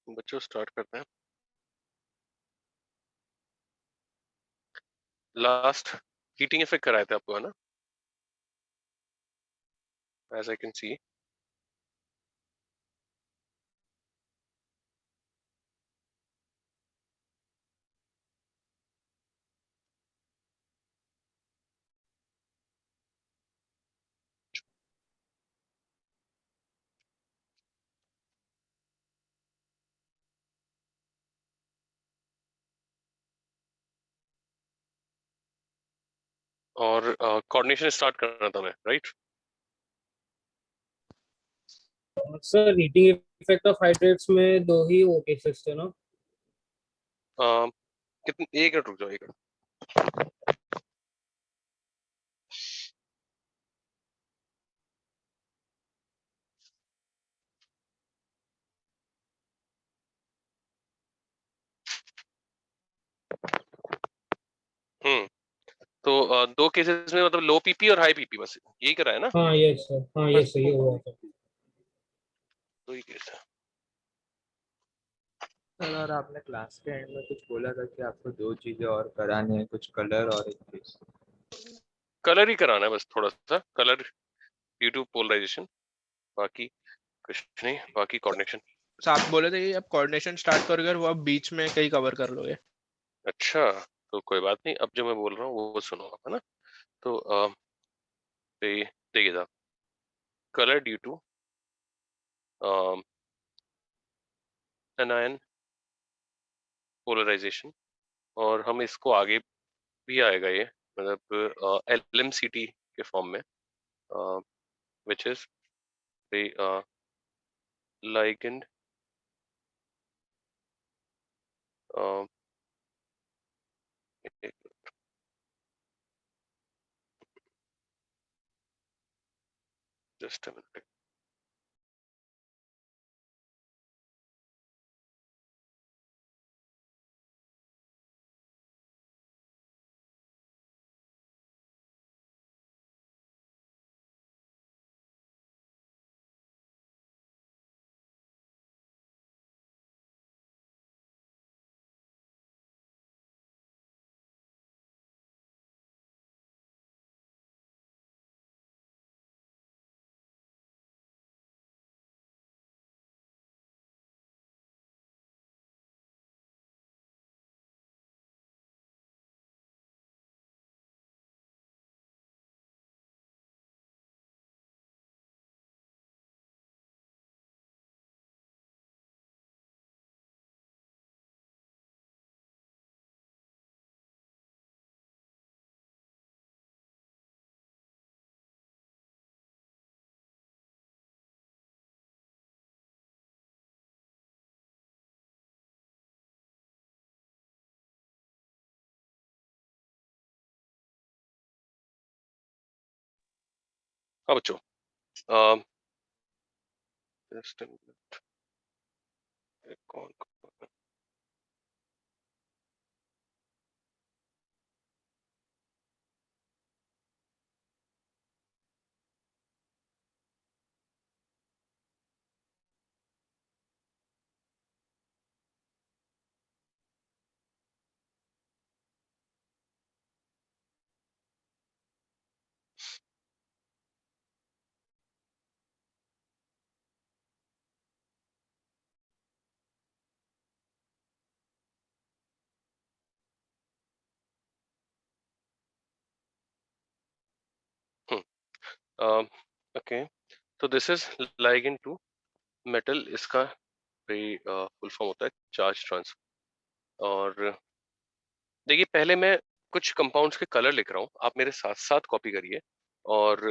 बच्चों स्टार्ट करते हैं। लास्ट हीटिंग इफेक्ट कराए थे आपको, है ना? As I can see. और कोऑर्डिनेशन स्टार्ट करना था मैं, right? Sir heating effect of hydrates में दो ही वो केसेस थे ना। कितने, एक मिनट रुक जाओ, एक मिनट। हम्म। तो दो केसेस में मतलब लो पीपी और हाई पीपी, बस यही करा है ना? हाँ यस सर, हाँ बस यस सर, ये हुआ था। दो ही केस है। सर और आपने क्लास के एंड में कुछ बोला था कि आपको दो चीजें और करानी है, कुछ कलर और एक चीज। कलर ही कराना है बस, थोड़ा सा कलर ड्यू टू पोलराइजेशन। बाकी कुछ नहीं, बाकी कोऑर्डिनेशन। तो आप बोले थे कि आप कोऑर्डिनेशन स्टार्ट करोगे और वो आप बीच में कहीं कवर कर लोगे। अच्छा, तो कोई बात नहीं, अब जो मैं बोल रहा हूँ वो सुनो आप, है ना? तो देखिए साहब, colour due to anion polarisation, और हम इसको आगे भी आएगा ये, मतलब LMCT के फॉर्म में, which is the ligand just a minute. हाँ बच्चों, just a minute. कौन ओके, तो this is ligand to metal, इसका फुल फॉर्म होता है चार्ज ट्रांसफर। और देखिए, पहले मैं कुछ कंपाउंड्स के कलर लिख रहा हूँ, आप मेरे साथ साथ कॉपी करिए। और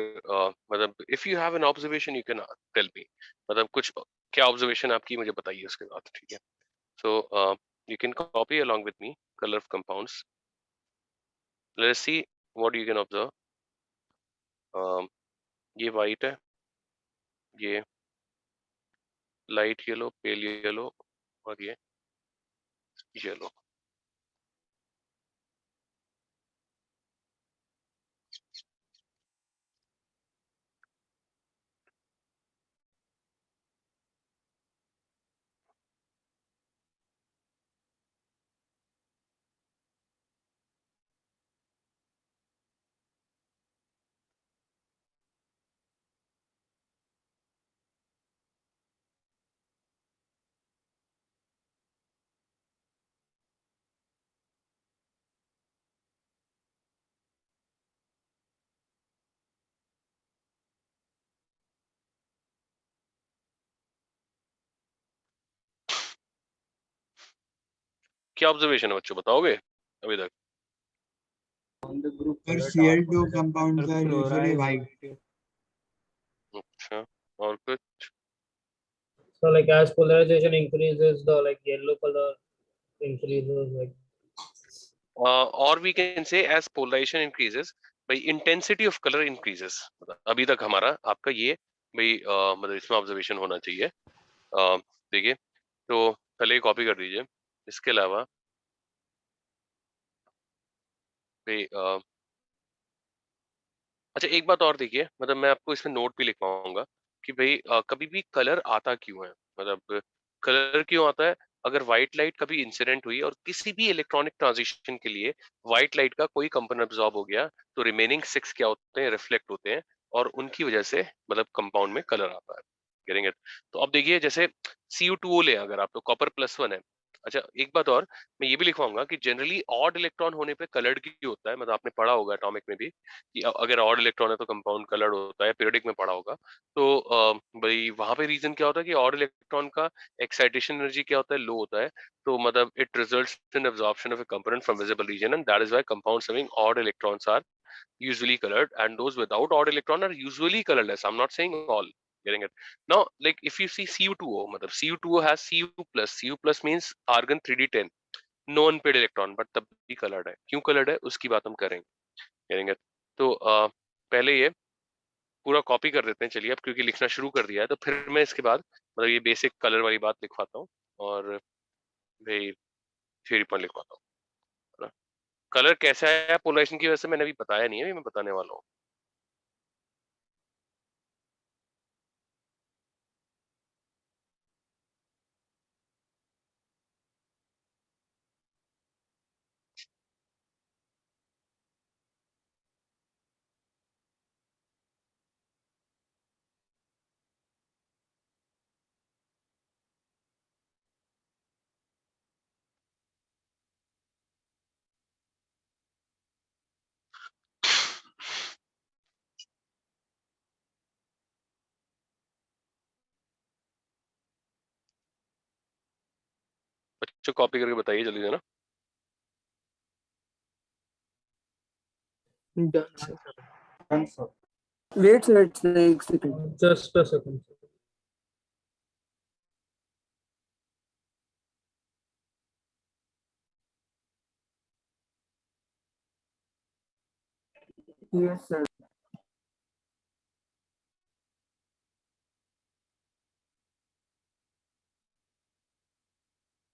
मतलब if you have an observation you can tell me, मतलब कुछ क्या ऑब्जर्वेशन आपकी मुझे बताइए उसके बाद, ठीक है? So you can copy along with me color of compounds. Let's see what you can observe. ये वाइट है, ये लाइट येलो, पेल येलो, और ये येलो। क्या ऑब्जर्वेशन है बच्चों, बताओगे अभी तक? On the group Sir, color Cl2 dark compounds are usually chloride white. अच्छा, और कुछ? So like as polarization increases, the like yellow color increases. Like और we can say as polarisation increases भाई इंटेंसिटी ऑफ कलर इंक्रीजेस। अभी तक हमारा आपका ये भाई मतलब इसमें ऑब्जर्वेशन होना चाहिए। देखिए, तो पहले कॉपी कर दीजिए। इसके अलावा भाई अच्छा एक बात और देखिए, मतलब मैं आपको इसमें नोट भी लिख पाऊंगा कि भाई कभी भी कलर आता क्यों है, मतलब कलर क्यों आता है। अगर व्हाइट लाइट कभी इंसिडेंट हुई और किसी भी इलेक्ट्रॉनिक ट्रांजिशन के लिए व्हाइट लाइट का कोई कंपोनेंट अब्सॉर्ब हो गया, तो रिमेनिंग 6 क्या होते हैं, रिफ्लेक्ट होते हैं, और उनकी वजह से मतलब कंपाउंड में कलर आता है। Getting it? तो अब देखिए, जैसे Cu2O ले अगर आप, तो कॉपर +1 है। अच्छा एक बात और मैं ये भी लिखवाऊंगा कि जनरली ऑड इलेक्ट्रॉन होने पे कलर्ड क्यों होता है, मतलब आपने पढ़ा होगा एटॉमिक में भी कि अगर ऑड इलेक्ट्रॉन है तो कंपाउंड कलर्ड होता है, पीरियोडिक में पढ़ा होगा। तो भाई वहां पे रीजन क्या होता है कि ऑड इलेक्ट्रॉन का एक्साइटेशन एनर्जी क्या होता है, लो होता है। तो मतलब it results in absorption of a component from visible region, and that is why compounds having odd electrons are usually colored and those without odd electron are usually colorless. I'm not saying all. Getting it? Now, like if you see Cu2O, मतलब Cu2O has Cu plus. Cu plus means argon 3d10, no unpaired electron, but तब भी colored है। क्यों colored है उसकी बात हम करेंगे। Getting it? तो पहले ये पूरा कॉपी कर देते हैं चलिए, अब क्योंकि लिखना शुरू कर दिया है तो फिर मैं इसके बाद मतलब ये बेसिक कलर वाली बात लिखवाता हूँ, और भाई थ्योरी पॉइंट लिखवाता हूँ। कलर कैसा है पोलराइजेशन की वजह से मैंने अभी बताया नहीं है, अभी मैं बताने वाला हूँ। बच्चों कॉपी करके बताइए जल्दी से ना। Done. Answer. Wait, sir, it's like second. just a second. Yes, sir.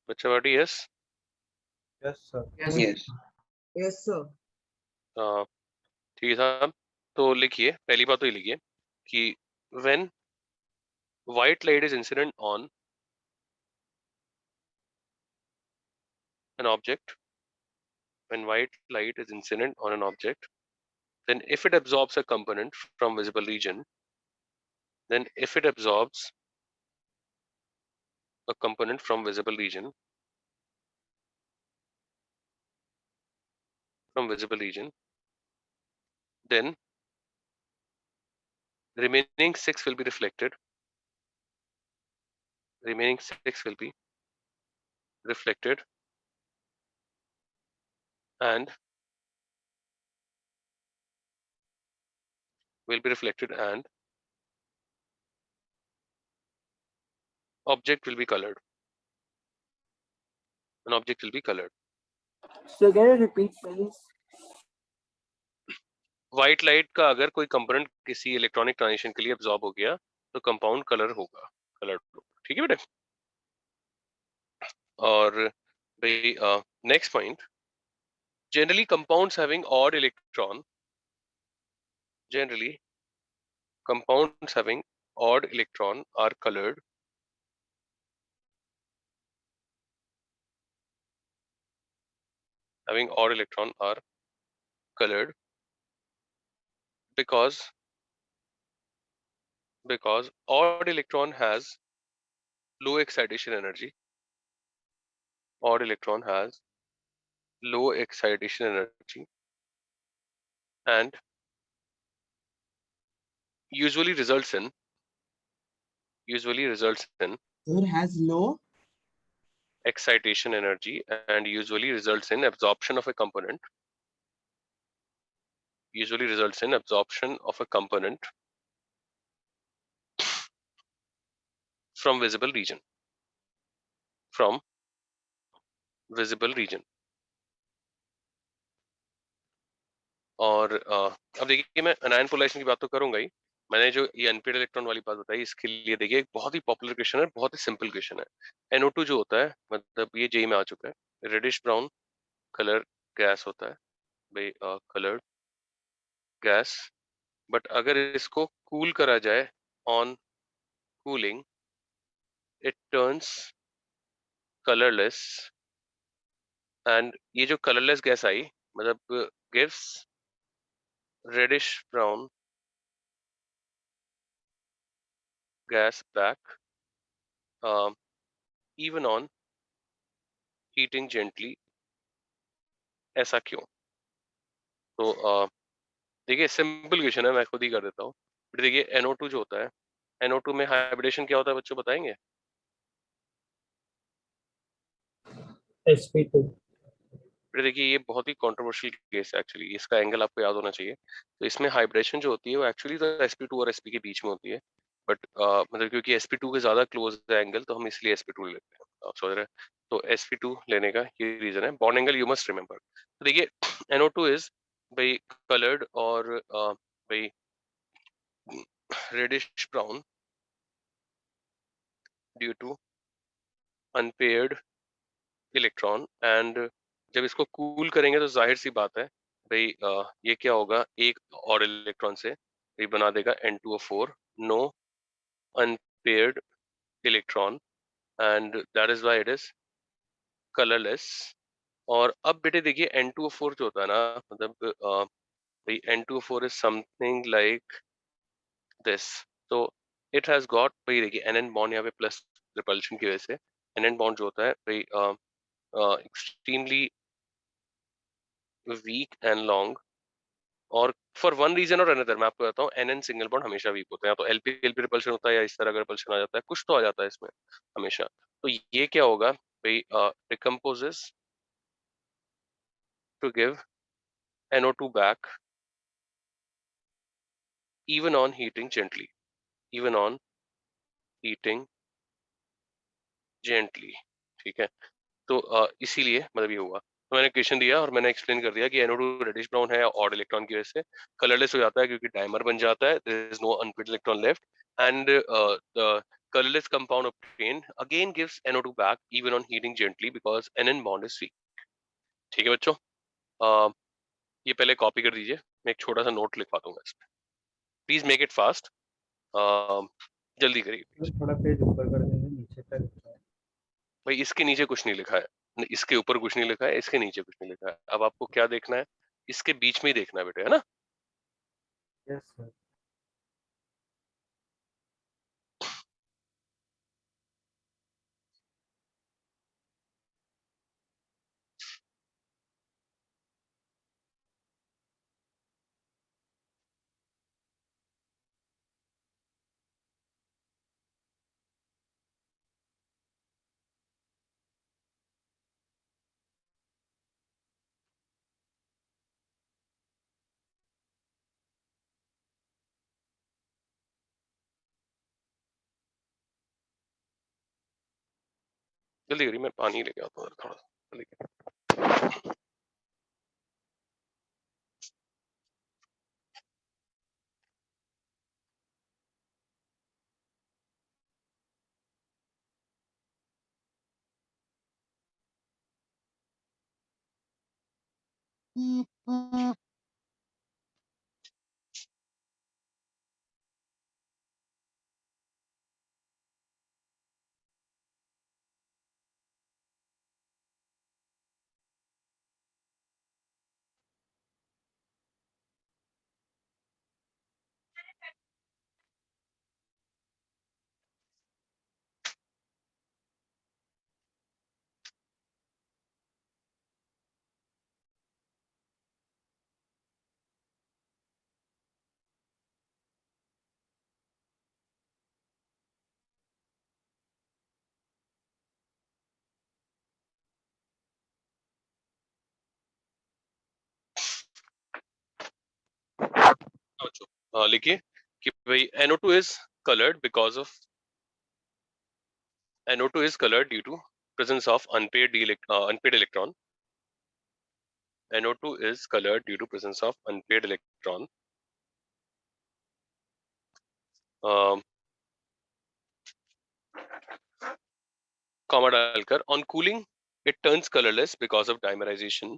बच्चा बाटी yes. Yes, sir. Yes. Yes, sir. ठीक है साहब, तो लिखिए पहली बात तो ये लिखिए कि when white light is incident on an object, when white light is incident on an object, then if it absorbs a component from visible region, then if it absorbs a component from visible region, then remaining 6 will be reflected. Remaining 6 will be reflected and object will be colored. An object will be colored. So can you repeat, please? White light का अगर कोई component किसी electronic transition के लिए absorb हो गया तो compound colour होगा, कलर्ड होगा। ठीक है बेटा? और भाई next point, generally compounds having odd electron generally compounds having odd electron are colored having odd electron are colored because odd electron has low excitation energy. Odd electron has low excitation energy and usually results in Sir, has low. excitation energy and usually results in absorption of a component. Usually results in absorption of a component from visible region. From visible region. और अब देखिए मैं अनायन polarisation की बात तो करूंगा ही। मैंने जो ये अनपेड इलेक्ट्रॉन वाली बात बताई इसके लिए देखिए एक बहुत ही पॉपुलर क्वेश्चन है, बहुत ही सिंपल क्वेश्चन है। NO2 जो होता है मतलब ये जेई में आ चुका है, रेडिश ब्राउन कलर गैस होता है भाई, कलर्ड गैस। बट अगर इसको कूल करा जाए on cooling it turns colourless. And ये जो कलरलेस गैस आई मतलब gives reddish brown gas back even on heating gently। ऐसा क्यों? तो देखिए सिंपल क्वेश्चन है, मैं खुद ही कर देता हूँ। फिर देखिए NO2 जो होता है, NO2 में हाइब्रिडेशन क्या होता है बच्चों बताएंगे? sp2। फिर देखिए ये बहुत ही कंट्रोवर्शियल केस है एक्चुअली, इसका एंगल आपको याद होना चाहिए। तो इसमें हाइब्रिडेशन जो होती है वो एक्चुअली तो sp2 और sp के बीच में होती है, बट मतलब क्योंकि sp2 के ज्यादा क्लोज है एंगल तो हम इसलिए sp2 लेते हैं। आप समझ रहे हैं? तो sp2 लेने का ये रीजन है। Bond angle you must remember. तो देखिए NO2 इज भाई कलर्ड और भाई reddish brown due to unpaired electron. And जब इसको कूल करेंगे तो जाहिर सी बात है भाई ये क्या होगा, एक और इलेक्ट्रॉन से ये बना देगा N2O4, no unpaired electron, and that is why it is colourless. और अब बेटे देखिए N2O4 जो होता है ना मतलब भाई N2O4 is something like this. तो इट हैज गॉट भाई देखिए NN बॉन्ड यहाँ पे प्लस रिपल्शन की वजह से NN बॉन्ड जो होता है भाई एक्सट्रीमली वीक एंड लॉन्ग। और फॉर वन रीजन और अनदर मैं आपको बताता हूँ, NN सिंगल बॉन्ड हमेशा वीक होते हैं, तो LP LP रिपल्शन होता है या इस तरह का रिपल्शन आ जाता है, कुछ तो आ जाता है इसमें हमेशा। तो ये क्या होगा भाई, decomposes to give NO2 back even on heating gently, even on heating gently। ठीक है, तो इसीलिए मतलब ये हुआ। तो मैंने क्वेश्चन दिया और मैंने एक्सप्लेन कर दिया कि NO2 रेडिश ब्राउन है ऑड इलेक्ट्रॉन की वजह से कलरलेस हो जाता है क्योंकि डाइमर बन जाता है, there is no unpaid electron left, and the colorless compound obtained again gives NO2 back even on heating gently because NN bond is weak। ठीक है बच्चों, ये पहले कॉपी कर दीजिए, मैं एक छोटा सा नोट लिखवा दूंगा इसमें, प्लीज मेक इट फास्ट, जल्दी करिए please। थोड़ा पेज ऊपर कर देंगे, नीचे तक भाई इसके नीचे कुछ नहीं लिखा है, इसके ऊपर कुछ नहीं लिखा है, इसके नीचे कुछ नहीं लिखा है। अब आपको क्या देखना है, इसके बीच में ही देखना है बेटे, है ना? Yes sir. जल्दी करिए, मैं पानी लेके आता हूँ थोड़ा सा, जल्दी करिए। लिखिए कि भाई NO2 is colored because of NO2 is colored due to presence of unpaired electron. NO2 is colored due to presence of unpaired electron. Comma डालकर on cooling it turns colorless because of dimerization.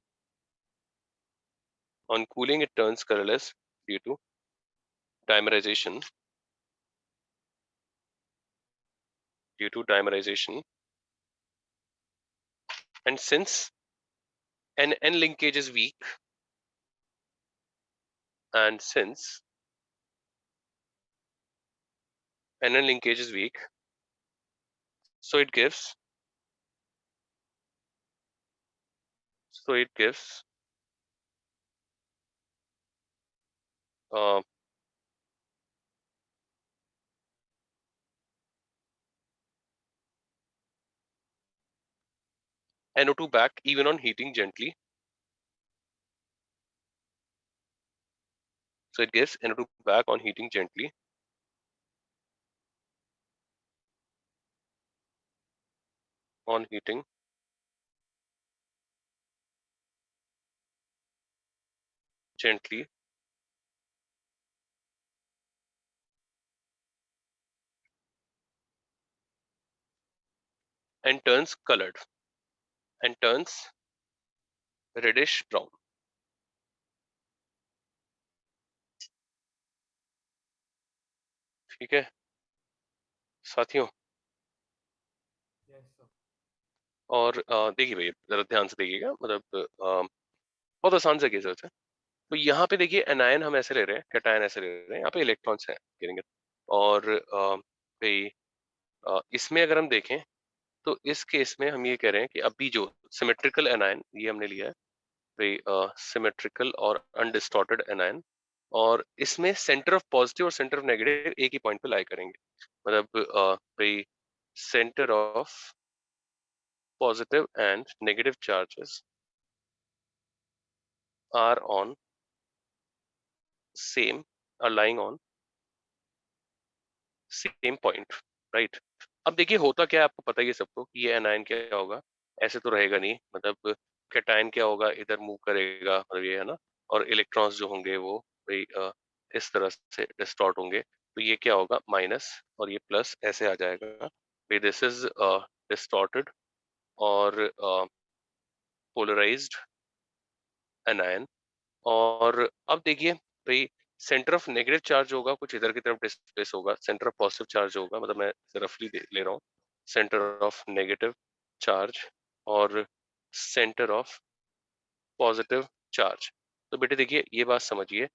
On cooling it turns colorless due to dimerization. Due to dimerization. And since an N linkage is weak, and since an N linkage is weak, so it gives uh, NO2 back even on heating gently. So it gives NO2 back on heating gently. On heating gently. And turns colored. And turns reddish brown. ठीक है साथियों. Yes, sir. और देखिए भाई जरा ध्यान से देखिएगा मतलब बहुत आसान सा केस है. तो यहाँ पे देखिए एनायन हम ऐसे ले रहे हैं, कैटायन ऐसे ले रहे हैं, यहाँ पे इलेक्ट्रॉन्स हैं गिरेंगे. और भाई इसमें अगर हम देखें तो इस केस में हम ये कह रहे हैं कि अभी जो सिमेट्रिकल एनायन ये हमने लिया है भाई, सिमेट्रिकल और अनडिस्टॉर्टेड एनायन, और इसमें सेंटर ऑफ पॉजिटिव और सेंटर ऑफ नेगेटिव एक ही पॉइंट पे लाई करेंगे. मतलब भाई centre of positive and negative charges are on same are lying on same point, right? अब देखिए होता क्या है आपको पता ही है सबको कि ये एनायन क्या होगा. ऐसे तो रहेगा नहीं, मतलब कैटायन क्या होगा इधर मूव करेगा, मतलब ये है ना. और इलेक्ट्रॉन्स जो होंगे वो भाई इस तरह से डिस्टॉर्ट होंगे, तो ये क्या होगा माइनस और ये प्लस ऐसे आ जाएगा. भाई दिस इज डिस्टॉर्टेड और पोलराइज्ड एनायन. और अब देखिए भाई सेंटर ऑफ नेगेटिव चार्ज होगा कुछ इधर की तरफ डिस्प्लेस होगा, सेंटर ऑफ पॉजिटिव चार्ज होगा, मतलब मैं रफली ले रहा हूँ, सेंटर ऑफ नेगेटिव चार्ज और सेंटर ऑफ पॉजिटिव चार्ज. तो बेटे देखिए ये बात समझिए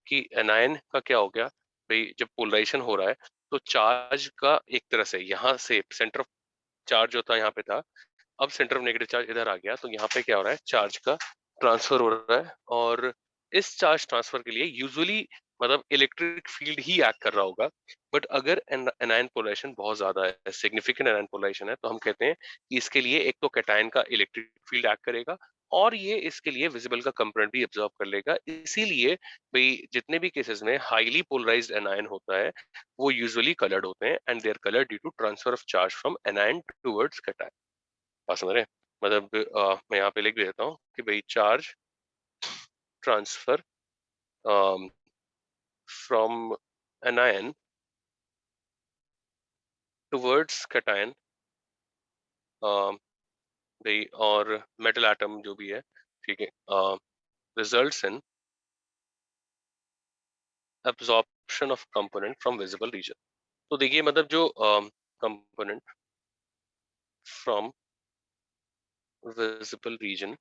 कि एनायन का क्या हो गया भाई, जब पोलराइजेशन हो रहा है तो चार्ज का एक तरह से यहाँ से सेंटर ऑफ चार्ज जो था यहाँ पे था, अब सेंटर ऑफ नेगेटिव चार्ज इधर आ गया, तो यहाँ पे क्या हो रहा है चार्ज का ट्रांसफर हो रहा है. और इस चार्ज ट्रांसफर के लिए यूजुअली मतलब इलेक्ट्रिक फील्ड ही एक्ट कर रहा होगा. बट अगर एनायन पोलराइजेशन बहुत ज्यादा है, सिग्निफिकेंट एनायन पोलराइजेशन है, तो हम कहते हैं कि इसके लिए एक तो कैटायन का इलेक्ट्रिक फील्ड एक्ट करेगा और ये इसके लिए विजिबल का कंपोनेंट भी एब्जॉर्ब कर लेगा. इसीलिए भाई जितने भी केसेस में हाईली पोलराइज्ड एनायन होता है वो यूजुअली कलर्ड होते हैं, and they are coloured due to transfer of charge from anion towards cation. बात समझ रहे हैं? मतलब मैं यहाँ पे लिख देता हूँ कि भाई charge transfer from anion towards cation भाई, और मेटल एटम जो भी है, ठीक है, results in absorption of component from visible reason. तो देखिए मतलब जो कंपोनेंट फ्रॉम विजिबल रीजन,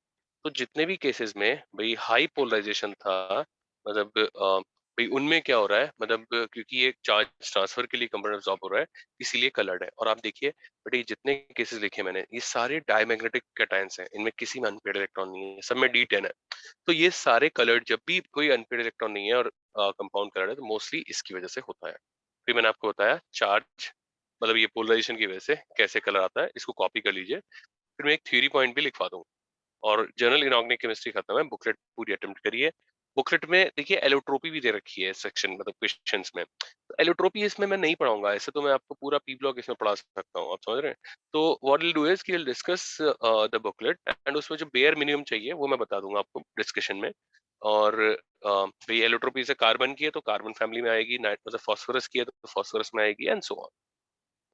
तो जितने भी केसेस में भाई हाई पोलराइजेशन था, मतलब भाई उनमें क्या हो रहा है, मतलब क्योंकि ये चार्ज ट्रांसफर के लिए कंपोनेंट अब्सॉर्ब हो रहा है इसीलिए कलर्ड है. और आप देखिए बट ये जितने केसेस लिखे मैंने ये सारे डायमैग्नेटिक कैटायंस हैं, इनमें किसी में अनपेयर्ड इलेक्ट्रॉन नहीं है, सब में D10 है. तो ये सारे कलर्ड, जब भी कोई अनपेयर्ड इलेक्ट्रॉन नहीं है और कंपाउंड कलर्ड है, तो मोस्टली इसकी वजह से होता है. फिर मैंने आपको बताया चार्ज मतलब ये पोलराइजेशन की वजह से कैसे कलर आता है, इसको कॉपी कर लीजिए. फिर मैं एक थ्योरी पॉइंट भी लिखवा दूँ. और जनरल इनऑर्गेनिक केमिस्ट्री खत्म है, बुकलेट पूरी अटेम्प्ट करिए. बुकलेट में देखिए एलोट्रोपी भी दे रखी है सेक्शन मतलब क्वेश्चंस में। तो एलोट्रोपी इसमें मैं नहीं पढ़ाऊंगा, ऐसे तो मैं आपको पूरा पी ब्लॉक इसमें पढ़ा सकता हूँ, आप समझ रहे हैं। तो व्हाट विल डू इज कि will discuss the booklet and उसमें जो बेयर मिनिमम चाहिए वो मैं बता दूंगा आपको डिस्कशन में। और भाई एलोट्रोपी से कार्बन की है तो कार्बन फैमिली में आएगी, मतलब फास्फोरस की है तो फास्फोरस में आएगी and so on.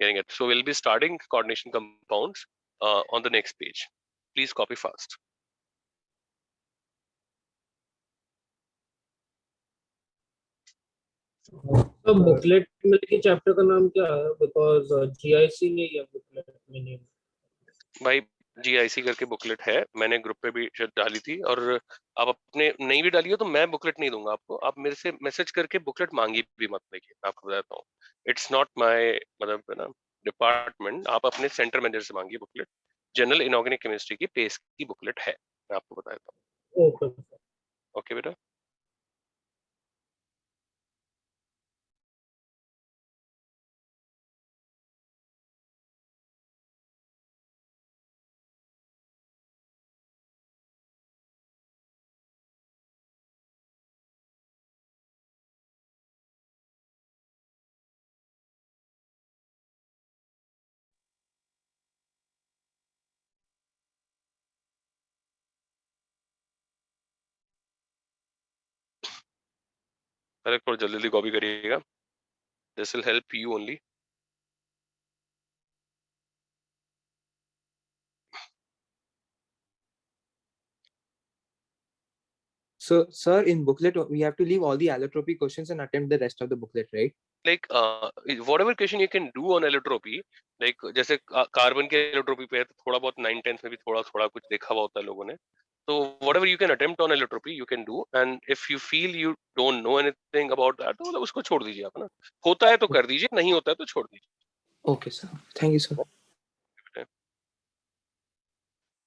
Getting it? So we'll be starting coordination compounds on the next page. Please copy fast. तो बुकलेट में के चैप्टर का नाम क्या है? बिकॉज जीआईसी ने ये बुकलेट में नेम। भाई GIC करके बुकलेट है, मैंने ग्रुप पे भी शायद डाली थी, और आप अपने नहीं भी डाली हो तो मैं बुकलेट नहीं दूंगा आपको, आप मेरे से मैसेज करके बुकलेट मांगी भी मत, देखिए मैं आपको बताता हूँ। इट्स नॉट माय मतलब है ना डिपार्टमेंट, आप अपने सेंटर मैनेजर से मांगिए बुकलेट। जनरल इनऑर्गेनिक केमिस्ट्री की पेस की बुकलेट है, मैं आपको बता देता ओके। हूँ। ओके बेटा। पहले थोड़ा जल्दी जल्दी कॉपी करिएगा, this will help you only. So, sir, in booklet we have to leave all the allotropy questions and attempt the rest of the booklet, right? Like whatever question you can do on allotropy, like जैसे carbon के allotropy पे है तो थोड़ा बहुत 9-10 में भी थोड़ा थोड़ा कुछ देखा हुआ होता है लोगों ने, तो whatever you can attempt on allotropy you can do, and if you feel you don't know anything about that तो मतलब उसको छोड़ दीजिए आप ना, होता है तो कर दीजिए, नहीं होता है तो छोड़ दीजिए। Okay, sir. Thank you, sir.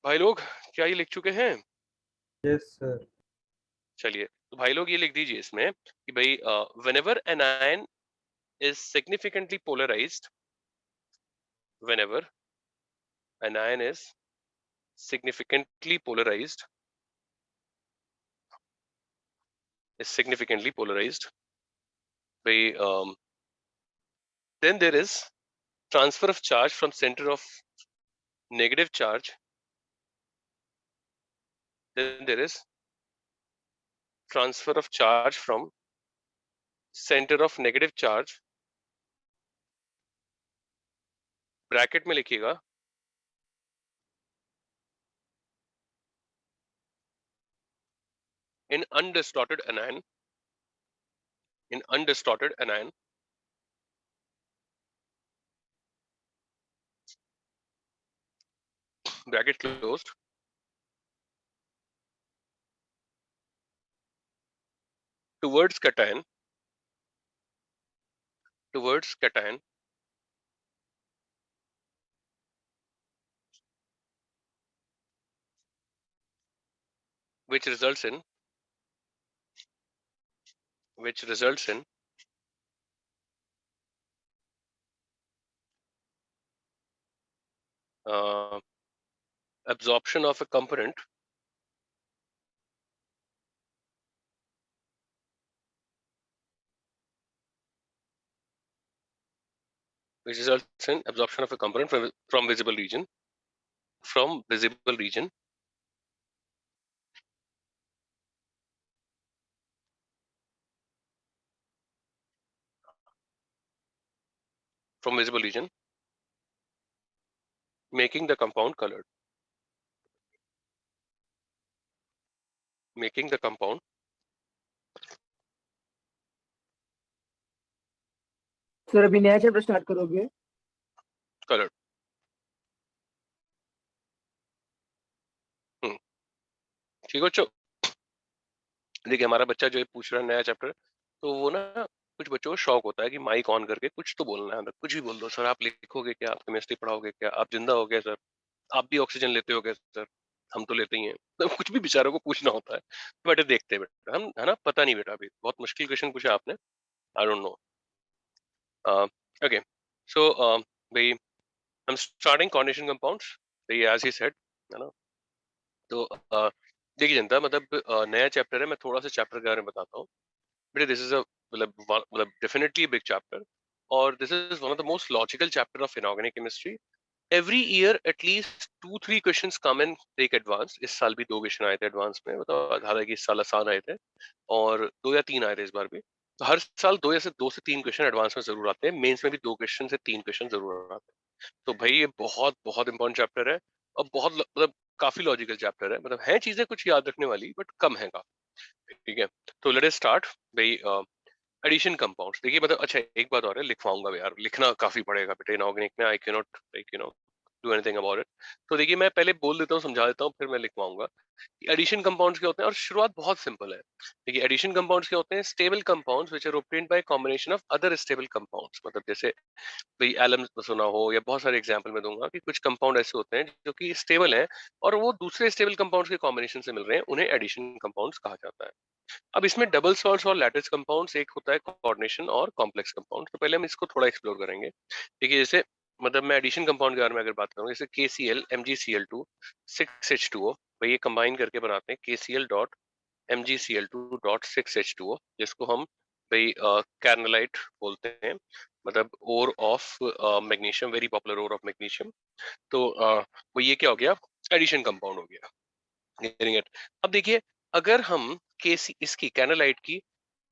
भाई लोग क्या ये लिख चुके हैं? Yes, sir. चलिए तो भाई लोग ये लिख दीजिए इसमें कि भाई whenever an ion is significantly polarized, whenever an ion is significantly polarized, by then there is transfer of charge from center of negative charge, then there is transfer of charge from center of negative charge, bracket में लिखिएगा in undistorted anion, in undistorted anion, bracket closed, towards cation, towards cation, which results in uh, absorption of a component, which results in absorption of a component from visible region, from visible region, from visible region, making the compound colored, making the compound sir अभी नया chapter start करोगे? colored। ठीक है बच्चों, देखिए हमारा बच्चा जो है पूछ रहा है नया चैप्टर, तो वो ना कुछ बच्चों को शौक होता है कि माइक ऑन करके कुछ तो बोलना है, अंदर कुछ भी बोल दो सर, आप लिखोगे क्या, आप केमिस्ट्री पढ़ाओगे क्या, आप जिंदा हो गए सर, आप भी ऑक्सीजन लेते हो गए सर, हम तो लेते ही हैं, तो कुछ भी बेचारों को पूछना होता है। तो बेटे देखते हैं बेटा हम, है ना, पता नहीं बेटा, अभी बहुत मुश्किल क्वेश्चन पूछा आपने, I don't know. Okay so भाई हम starting coordination compounds, as he said, है ना। तो देखिए जनता, मतलब नया चैप्टर है, मैं थोड़ा सा चैप्टर के बारे में बताता हूँ। बेटा दिस इज अ मतलब डेफिनेटली बिग चैप्टर, और this is one of the most logical chapter of inorganic chemistry. Every year at least 2-3 questions come in take advance. इस साल भी 2 क्वेश्चन आए थे एडवांस में, मतलब हालांकि इस साल आसान आए थे, और 2 या 3 आए थे इस बार भी। तो हर साल 2 से 3 क्वेश्चन एडवांस में जरूर आते हैं, मेंस में भी 2 क्वेश्चन से 3 क्वेश्चन जरूर आते हैं। तो भाई ये बहुत बहुत इंपॉर्टेंट चैप्टर है, और बहुत मतलब काफी लॉजिकल चैप्टर है, मतलब है चीजें कुछ याद रखने वाली, बट कम है काफी। ठीक है, तो लेट अस स्टार्ट भाई। एडिशन कंपाउंड्स, देखिए मतलब अच्छा एक बात और है, लिखवाऊंगा भी यार, लिखना काफी पड़ेगा बेटा इनऑर्गेनिक में, I can not like do anything about it. तो देखिए मैं पहले बोल देता हूँ, समझा देता हूँ, फिर मैं लिखवाऊंगा। एडिशन कंपाउंड्स क्या होते हैं, और शुरुआत बहुत सिंपल है। देखिए एडिशन कंपाउंड्स क्या होते हैं, stable compounds which are obtained by combination of other stable compounds. मतलब जैसे भाई एलम सुना हो, या बहुत सारे एग्जांपल मैं दूंगा कि कुछ कंपाउंड ऐसे होते हैं जो कि स्टेबल हैं, और वो दूसरे स्टेबल कंपाउंड्स के कॉम्बिनेशन से मिल रहे हैं, उन्हें एडिशन कंपाउंड्स कहा जाता है। अब इसमें डबल सॉल्ट्स और लैटिस कंपाउंड्स, एक होता है कोऑर्डिनेशन और कॉम्प्लेक्स कंपाउंड। तो पहले हम इसको थोड़ा एक्सप्लोर करेंगे। देखिए जैसे मतलब मैं एडिशन कंपाउंड के बारे में अगर बात करूँ, जैसे KCl MgCl2 6H2O, भाई ये कंबाइन करके बनाते हैं KCl dot MgCl2 dot 6H2O, जिसको हम भाई कैरनलाइट बोलते हैं, मतलब ore of magnesium, very popular ore of magnesium. तो वो ये क्या हो गया, एडिशन कंपाउंड हो गया। Getting it? अब देखिए अगर हम केसी इसकी कैनालाइट की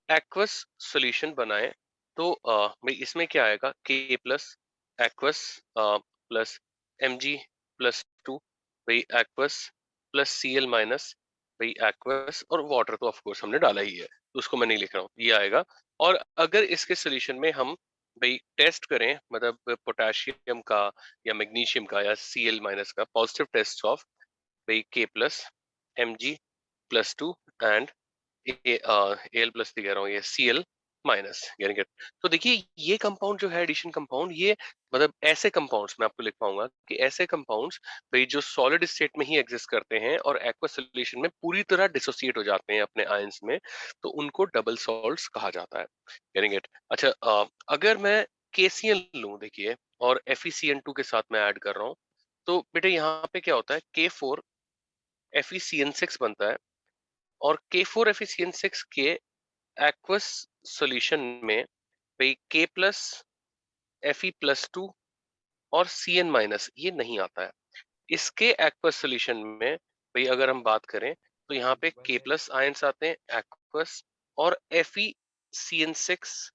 एक्वस सॉल्यूशन बनाए, तो भाई इसमें क्या आएगा, के प्लस एक्वस प्लस Mg+2, भाई एक्वस प्लस Cl माइनस, भाई एक्वस और वाटर तो ऑफ कोर्स हमने डाला ही है, तो उसको मैं नहीं लिख रहा हूँ, ये आएगा। और अगर इसके सॉल्यूशन में हम भाई टेस्ट करें, मतलब पोटेशियम का या मैग्नीशियम का या Cl माइनस का पॉजिटिव टेस्ट ऑफ भाई के plus Mg+2 and L plus कह रहा हूँ, ये Cl माइनस, यानी कि तो देखिए ये कंपाउंड जो है एडिशन कंपाउंड, ये मतलब ऐसे कंपाउंड्स मैं आपको लिख पाऊंगा कि ऐसे कंपाउंड्स भाई जो सॉलिड स्टेट में ही एग्जिस्ट करते हैं और एक्वस सॉल्यूशन में पूरी तरह डिसोसिएट हो जाते हैं अपने आयंस में, तो उनको डबल सॉल्ट्स कहा जाता है। यानी कि अच्छा अगर मैं KCl लूं देखिए, और FeCN2 के साथ मैं ऐड कर रहा हूँ, तो बेटे यहाँ पे क्या होता है, K4 FeCN6 बनता है, और K4 FeCN6 के एक्वस सॉल्यूशन में भाई K प्लस Fe+2 और Cn माइनस ये नहीं आता है। इसके एक्वस सॉल्यूशन में भाई अगर हम बात करें, तो यहाँ पे K प्लस आयंस आते हैं एक्वस, और FeCN6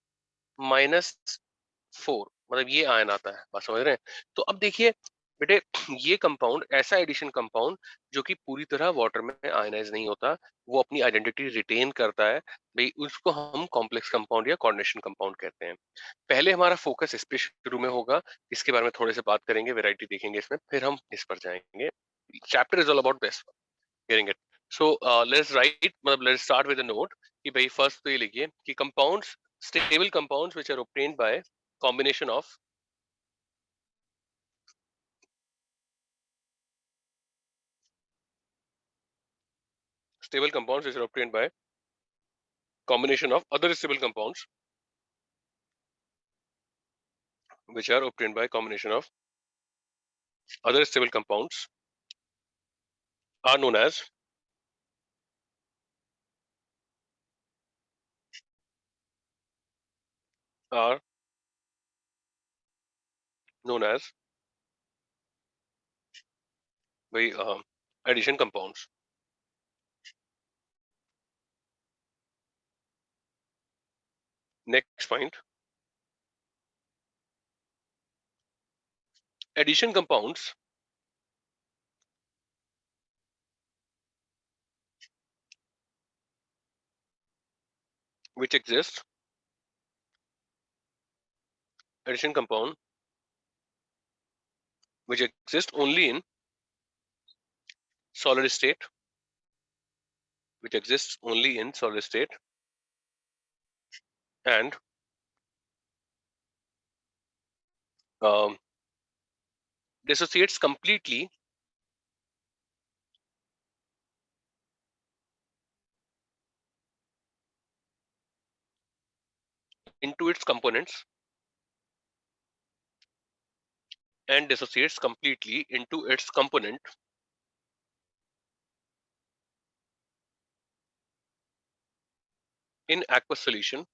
-4, मतलब ये आयन आता है, बात समझ रहे हैं। तो अब देखिए बेटे ये कंपाउंड ऐसा एडिशन कंपाउंड जो कि पूरी तरह वाटर में आयनाइज नहीं होता, वो अपनी आइडेंटिटी रिटेन करता है, भाई उसको हम कॉम्प्लेक्स कंपाउंड या कोऑर्डिनेशन कंपाउंड कहते हैं। पहले हमारा फोकस इस पे शुरू में होगा, इसके बारे में थोड़े से बात करेंगे, वैरायटी देखेंगे इसमें, फिर हम इस पर जाएंगे। Chapter is all about this, getting it? So let's write, मतलब let's start with a note कि भाई फर्स्ट तो ये लिखिए कि compounds, stable compounds which are obtained by combination of stable compounds which are obtained by combination of other stable compounds which are obtained by combination of other stable compounds are known as are known as by addition compounds. Next point, addition compounds which exist, addition compound which exist only in solid state, which exists only in solid state, and um, dissociates completely into its components, and dissociates completely into its component in aqueous solution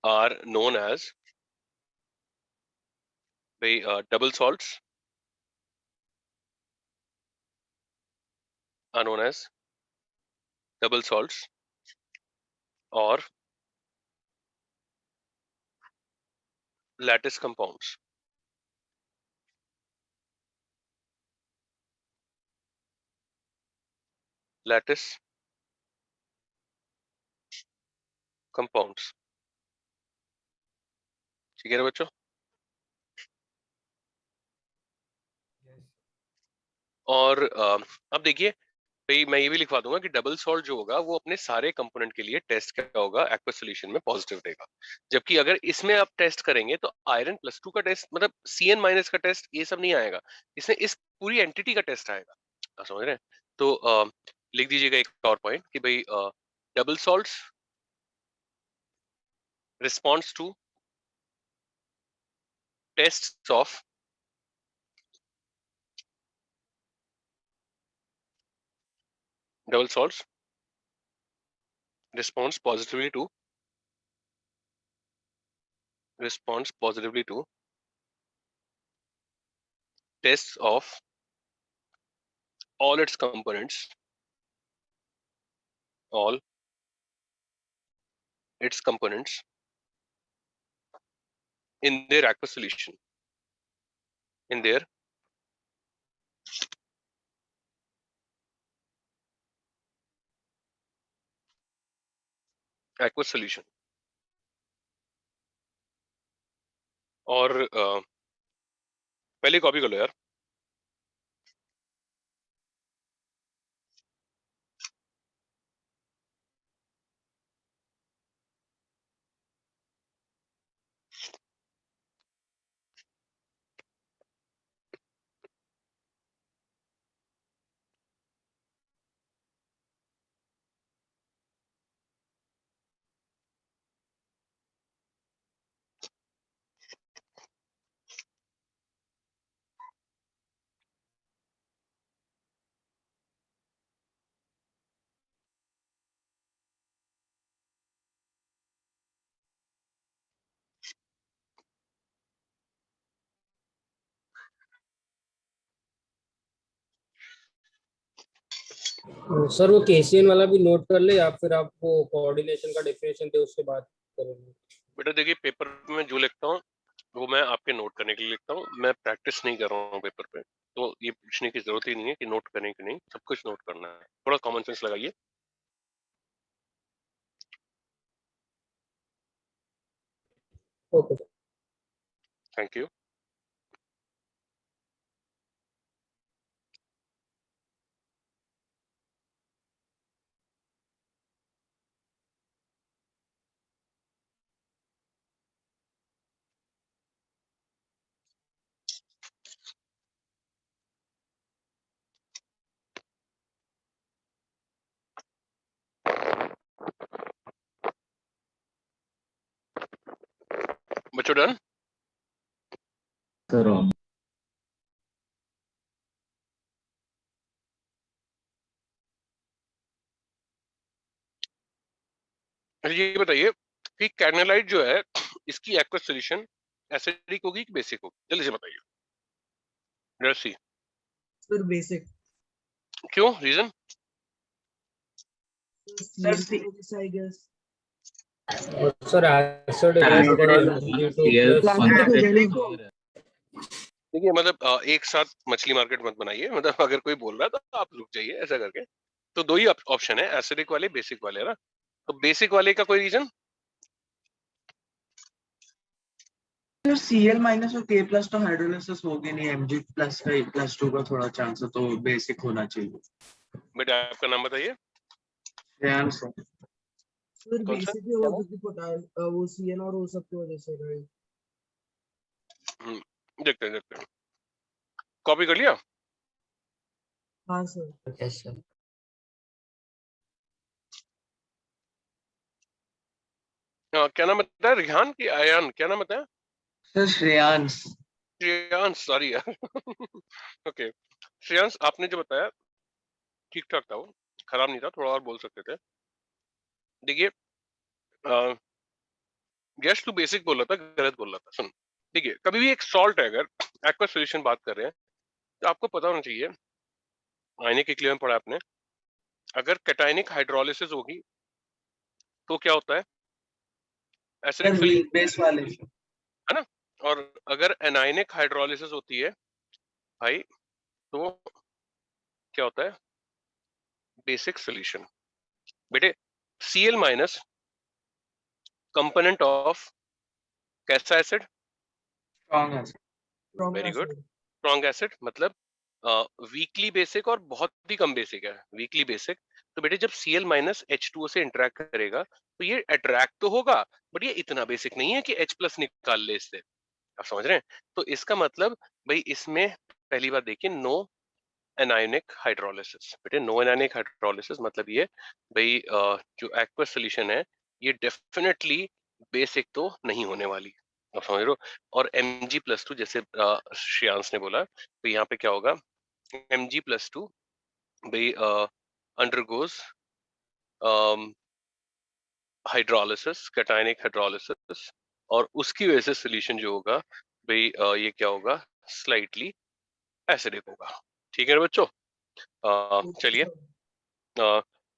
are known as double salts, are known as double salts or lattice compounds. Lattice compounds. ठीक है ना बच्चों? और अब देखिए भाई, मैं ये भी लिखवा दूंगा कि डबल सॉल्ट जो होगा वो अपने सारे कंपोनेंट के लिए टेस्ट क्या होगा, एक्वस सॉल्यूशन में पॉजिटिव देगा। जबकि अगर इसमें आप टेस्ट करेंगे तो आयरन +2 का टेस्ट, मतलब CN- का टेस्ट, ये सब नहीं आएगा, इसमें इस पूरी एंटिटी का टेस्ट आएगा। आप समझ रहे हैं? तो लिख दीजिएगा एक और पॉइंट कि भाई double salts responds to test of double salts responds positively to tests of all its components in their aqueous solution, in their aqueous solution। और पहले कॉपी कर लो यार। सर वो KCN वाला भी नोट कर ले, या फिर आप वो कोऑर्डिनेशन का डेफिनेशन दे उसके बाद करेंगे। बेटा देखिए, पेपर में जो लिखता हूँ वो मैं आपके नोट करने के लिए लिखता हूँ, मैं प्रैक्टिस नहीं कर रहा हूँ पेपर पे। तो ये पूछने की जरूरत ही नहीं है कि नोट करें कि नहीं, सब कुछ नोट करना है। थोड़ा कॉमन सेंस लगाइए। ओके। Thank you. बच्चों डन? सर ये बताइए कि कैर्नेलाइट जो है इसकी एक्वस सॉल्यूशन एसिडिक होगी कि बेसिक होगी? जल्दी से बताइए। Let's see. Sir basic. क्यों? Reason? Sir I guess. Sir acid देखिए मतलब एक साथ मछली मार्केट मत बनाइए, मतलब अगर कोई बोल रहा है तो आप रुक जाइए ऐसा करके। तो दो ही ऑप्शन है, एसिडिक वाले, बेसिक वाले, है ना? तो बेसिक वाले का कोई रीजन? Cl- और K+ तो हाइड्रोलिसिस होगी नहीं, Mg+2 का थोड़ा चांस है, तो बेसिक होना चाहिए। बेटा आपका नाम बताइए। श्रेयांश सर। सर कौन सा? बेसिक ही होगा क्योंकि वो CN और वो सब की वजह से, राइट? देखते हैं। कॉपी कर लिया? हाँ सर। Yes sir. क्या नाम बताया, रिहान की आयान, क्या नाम बताया? सर श्रेयांश। श्रेयांश, सॉरी यार। ओके, श्रेयांश आपने जो बताया ठीक ठाक था, वो खराब नहीं था, थोड़ा और बोल सकते थे। देखिए गेस टू बेसिक बोल रहा था, गलत बोल रहा था। सुन, देखिए कभी भी एक सॉल्ट है, अगर एक्वा सॉल्यूशन बात कर रहे हैं तो आपको पता होना चाहिए, आईने के क्लियर में पढ़ा आपने, अगर कैटायनिक हाइड्रोलिसिस होगी तो क्या होता है, एसिडिक सर फिलिंग, वीक बेस वाले। है ना? और अगर एनायनिक हाइड्रोलिसिस होती है भाई, तो क्या होता है, बेसिक सॉल्यूशन। बेटे Cl माइनस कंपोनेंट ऑफ कैसा एसिड? स्ट्रॉन्ग है sir. Strong very good. Acid. Strong acid मतलब वीकली बेसिक और बहुत ही कम बेसिक है, वीकली बेसिक। तो बेटे जब Cl माइनस H2O से इंटरेक्ट करेगा तो ये अट्रैक्ट तो होगा, बट ये इतना बेसिक नहीं है कि H प्लस निकाल ले इससे। आप समझ रहे हैं? तो इसका मतलब भाई इसमें पहली बात देखिए, नो एनायनिक हाइड्रोलिसिस। बेटे नो एनायनिक हाइड्रोलिसिस मतलब ये भाई जो एक्वस सॉल्यूशन है ये डेफिनेटली बेसिक तो नहीं होने वाली। आप समझ रहे हो? और Mg+2 जैसे श्रेयांश ने बोला, तो यहाँ पे क्या होगा, Mg+2 भाई अंडरगोज हाइड्रोलिसिस, कैटायनिक हाइड्रोलिसिस, और उसकी वजह से सॉल्यूशन जो होगा भाई ये क्या होगा, स्लाइटली एसिडिक होगा। ठीक है ना बच्चों? चलिए,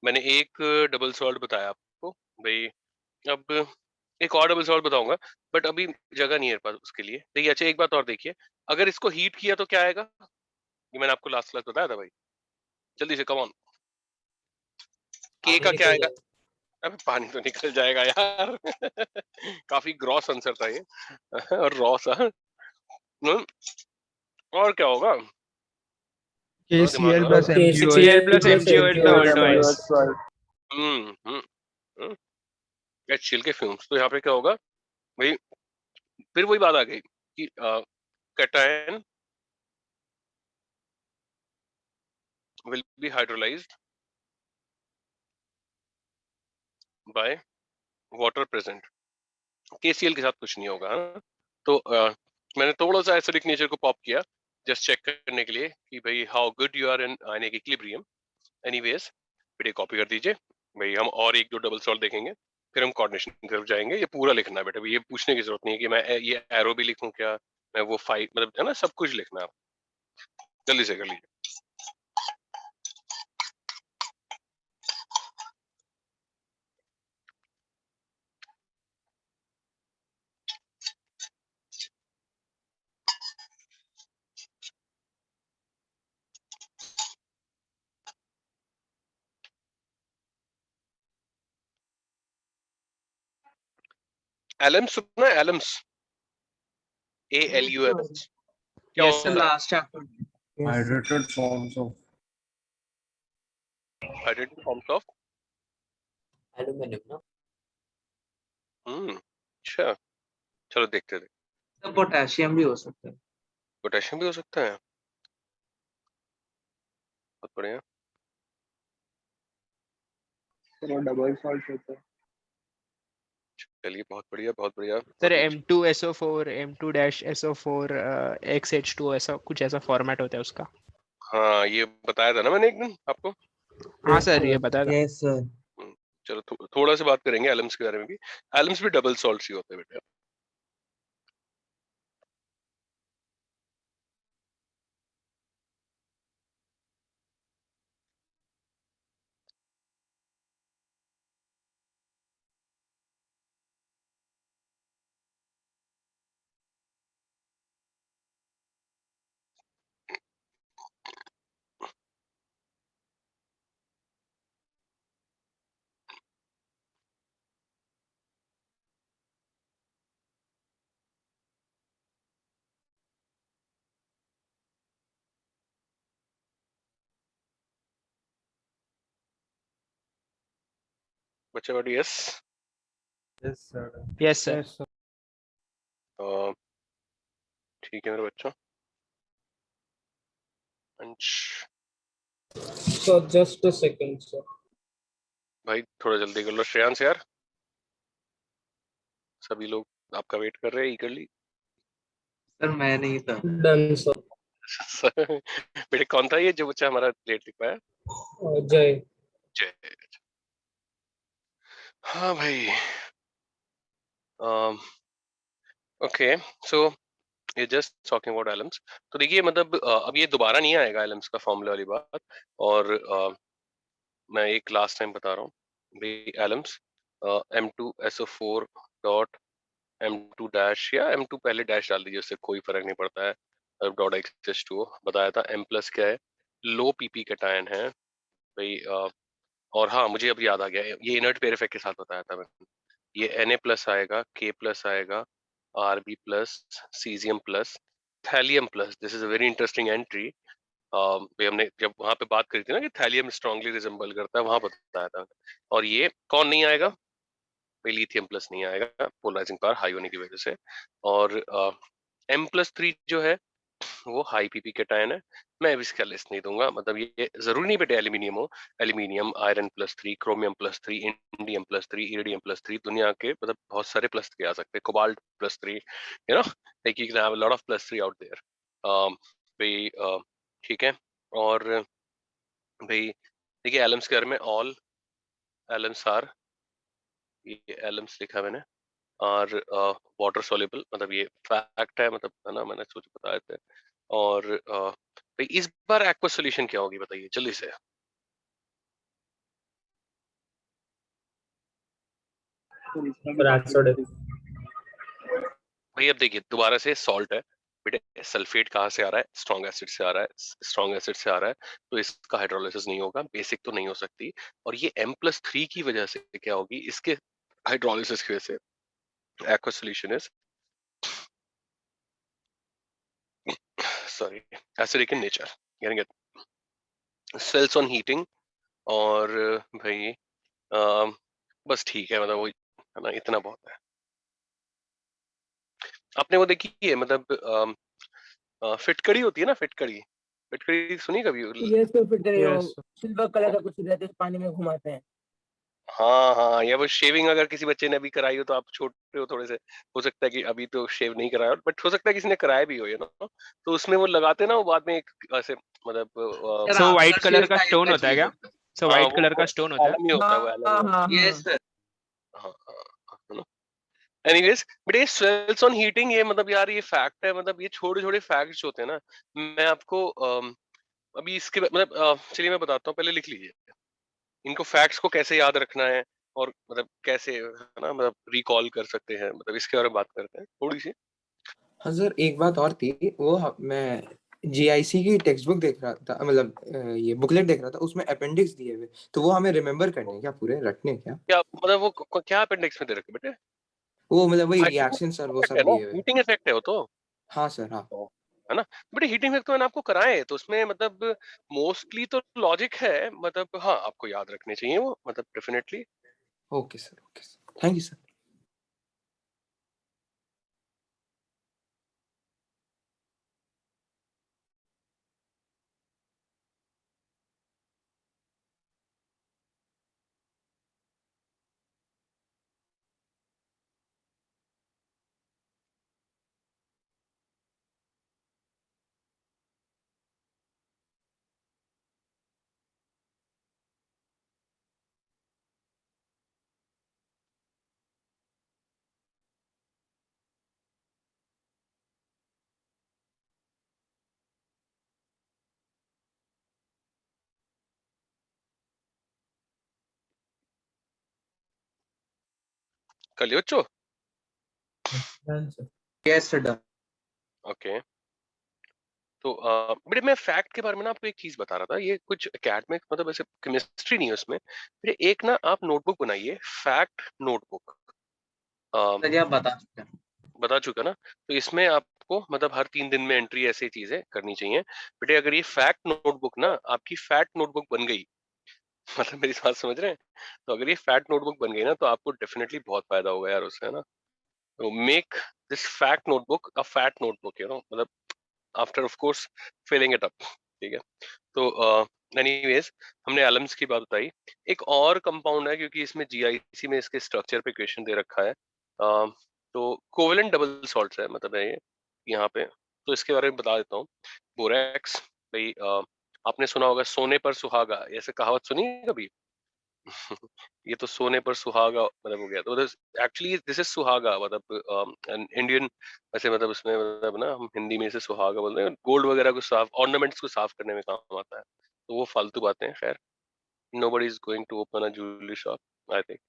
मैंने एक डबल सॉल्ट बताया आपको भाई, अब एक और डबल सॉल्ट बताऊंगा, बट अभी जगह नहीं है मेरे पास उसके लिए। देखिए अच्छा, एक बात और देखिए, अगर इसको हीट किया तो क्या आएगा, ये मैंने आपको लास्ट क्लास बताया था भाई, जल्दी से कम ऑन। के पानी का क्या निकल आएगा? जाएगा। अबे पानी तो निकल जाएगा यार। काफी ग्रॉस आंसर था ये, और रॉ सा। और क्या होगा, थोड़ा दिमाग KCl लगाओ। plus MgOH Cl plus plus MgOH the MgOH Aldose. Hmm hmm hmm, HCl के फ्यूम्स। तो यहाँ पे क्या होगा भाई, फिर वही बात आ गई कि cation will be hydrolyzed by water present। KCl के साथ कुछ नहीं होगा, हाँ? तो मैंने थोड़ा सा एसिडिक नेचर को पॉप किया जस्ट चेक करने के लिए कि भाई how good you are in ionic equilibrium. Anyways video copy कर दीजिए भाई, हम और एक दो डबल सॉल्ट देखेंगे, फिर हम कोऑर्डिनेशन की तरफ जाएंगे। ये पूरा लिखना है बेटा, ये पूछने की जरूरत नहीं है कि मैं ये एरो भी लिखूं क्या, मैं वो फाइव मतलब है ना, सब कुछ लिखना है। जल्दी से कर लीजिए। एलम्स सुनना है? एलम्स, ALUMS, क्या Yes sir. होता है? Last chapter. Hydrated forms of hydrated forms of, aluminium ना। अच्छा, चलो देखते थे। तो पोटेशियम भी हो सकता है। पोटेशियम भी हो सकता है, बहुत बढ़िया। डबल सॉल्ट होता है। चलिए बहुत बढ़िया, बहुत बढ़िया। सर बहुत अच्छी। M2SO4 M2-SO4 XH2 ऐसा कुछ ऐसा फॉर्मेट होता है उसका। हाँ ये बताया था ना मैंने एक दिन आपको। हाँ सर ये बता था। Yes sir. हम्म, चलो थोड़ा सा बात करेंगे एलम्स के बारे में भी। एलम्स भी डबल सॉल्ट ही होते हैं बेटा। बच्चा बड़ी yes, Yes, sir. Yes sir. Yes, sir. ठीक है मेरे बच्चों। अंश So just a second, sir. भाई थोड़ा जल्दी कर लो श्रेयांश यार। सभी लोग आपका वेट कर रहे हैं ईगरली। सर मैं नहीं था। Done sir. बेटे कौन था ये जो बच्चा हमारा लेट लिख पाया? जय। जय। हाँ भाई। ओके सो ये जस्ट टॉकिंग अबाउट एलम्स। तो देखिए मतलब अब ये दोबारा नहीं आएगा एलम्स का फॉर्मूला वाली बात। और मैं एक लास्ट टाइम बता रहा हूँ भाई Elms M2SO4 dot M2 dash या M2 पहले डैश डाल दीजिए, उससे कोई फर्क नहीं पड़ता है। डॉट H2O बताया था। M प्लस क्या है? लो PP कैटायन है भाई। और हाँ मुझे अब याद आ गया, ये इनर्ट पेयर इफेक्ट के साथ बताया था मैंने। ये Na प्लस आएगा, K प्लस आएगा, Rb plus, caesium plus, thallium plus. This is a very interesting entry. भाई हमने जब वहां पे बात करी थी ना कि थैलियम स्ट्रांगली रिजेंबल करता है, वहां बताया था। और ये कौन नहीं आएगा भाई? लिथियम प्लस नहीं आएगा, पोलराइजिंग पावर हाई होने की वजह से। और M+3 जो है वो हाई पीपी कैटायन है। मैं अब इसका लिस्ट नहीं दूंगा, मतलब ये जरूरी नहीं बेटे एल्यूमिनियम हो। एल्यूमिनियम, आयरन+3, क्रोमियम+3, इंडियम+3, इरिडियम+3, दुनिया के मतलब बहुत सारे +3 आ सकते हैं। Cobalt, you know, like you can have a lot of +3 out there. भाई ठीक है। और भाई देखिए एलम्स के बारे में, ऑल एलम्स आर, ये एलम्स लिखा मैंने, और वाटर सॉल्युबल, मतलब ये फैक्ट है, मतलब है ना, मैंने सोच बताए थे। और भाई इस बार एक्वा सॉल्यूशन क्या होगी बताइए जल्दी से। सर इसमें भी सर काफी एसिड। भाई अब देखिए दोबारा से सॉल्ट है बेटे, सल्फेट कहाँ से आ रहा है? स्ट्रॉन्ग एसिड से आ रहा है। स्ट्रॉन्ग एसिड से आ रहा है, तो इसका हाइड्रोलिसिस नहीं होगा, बेसिक तो नहीं हो सकती। और ये M+3 की वजह से क्या होगी? इसके हाइड्रोलिसिस की वजह से aqua solution is sorry acidic in nature, getting it. Cells on heating. और भाई बस ठीक है, मतलब वो है ना, इतना बहुत है। आपने वो देखी है मतलब फिटकड़ी होती है ना, फिटकड़ी, फिटकड़ी सुनी कभी? ये तो फिर तेरे वो यस सिल्वर कलर का कुछ रहते हैं, पानी में घुमाते हैं। हाँ हाँ, या वो शेविंग अगर किसी बच्चे ने अभी कराई हो, तो आप छोटे हो थोड़े से, हो सकता है कि अभी तो शेव नहीं कराया हो, बट हो सकता है किसी ने कराया भी हो, ये ना। तो उसमें वो लगाते हैं ना, वो बाद में एक ऐसे मतलब sir so white after colour शेव का टाइप स्टोन का होता है चीज क्या? होता है। सो हाँ व्हाइट कलर का वो स्टोन होता है? एलम ही होता है, वो हाँ एलम ही हाँ होता हाँ यस हाँ। सर। है। हाँ हाँ, है ना। एनीवेज बट ये स्वेल्स ऑन हीटिंग, ये मतलब यार ये फैक्ट है, मतलब ये छोटे छोटे फैक्ट्स होते हैं ना। मैं आपको अभी इसके मतलब चलिए मैं बताता हूँ, पहले लिख लीजिए इनको, फैक्ट्स को कैसे याद रखना है, और मतलब कैसे है ना, मतलब रिकॉल कर सकते हैं, मतलब इसके बारे में बात करते हैं थोड़ी सी। हाँ सर, एक बात और थी, वो मैं जीआईसी की टेक्स्ट बुक देख रहा था, मतलब ये बुकलेट देख रहा था, उसमें अपेंडिक्स दिए हुए, तो वो हमें रिमेम्बर करने हैं क्या, पूरे रटने हैं क्या? क्या मतलब वो क्या अपेंडिक्स में दे रखे बेटे? वो मतलब वही हीटिंग रिएक्शन सर, वो इफेक्ट है सब ना, दिए हुए। हीटिंग इफेक्ट है वो तो, हाँ सर, हाँ। है ना। बट हीटिंग इफेक्ट तो मैंने आपको कराए, तो उसमें मतलब मोस्टली तो लॉजिक है, मतलब हाँ आपको याद रखने चाहिए वो, मतलब definitely. Okay sir, okay sir, thank you sir. कर लियो बच्चों। Done sir. Yes sir done. Okay तो बेटे मैं फैक्ट के बारे में ना आपको एक चीज बता रहा था, ये कुछ एकेडमिक मतलब ऐसे केमिस्ट्री नहीं है उसमें। बेटे एक ना आप नोटबुक बनाइए, फैक्ट नोटबुक। सर ये आप बता चुके हैं। बता चुका ना, तो इसमें आपको मतलब हर 3 दिन में एंट्री ऐसी चीजें करनी चाहिए। बेटे अगर ये फैक्ट नोटबुक ना आपकी फैक्ट नोटबुक बन गई, मतलब मेरी बात समझ रहे हैं? तो अगर ये फैक्ट नोटबुक बन गई ना, तो आपको डेफिनेटली बहुत फायदा होगा यार उससे, है ना। तो make this fact notebook a fat notebook, you know, मतलब after of course filling it up, ठीक है। तो एनीवेज हमने एलम्स की बात बताई। एक और कंपाउंड है, क्योंकि इसमें जीआईसी में इसके स्ट्रक्चर पे क्वेश्चन दे रखा है, तो कोवेलेंट डबल सॉल्ट्स है, मतलब है ये यहाँ पे। तो इसके बारे में बता देता हूँ। बोरेक्स भाई, आपने सुना होगा सोने पर सुहागा, ऐसे कहावत सुनी है कभी? ये तो सोने पर सुहागा मतलब हो गया। तो एक्चुअली दिस इज सुहागा, मतलब इंडियन, वैसे मतलब इसमें मतलब ना हम हिंदी में इसे सुहागा बोलते हैं। गोल्ड वगैरह को साफ, ऑर्नामेंट्स को साफ करने में काम आता है। तो वो फालतू बातें हैं, खैर। Nobody is going to open a jewellery shop, I think.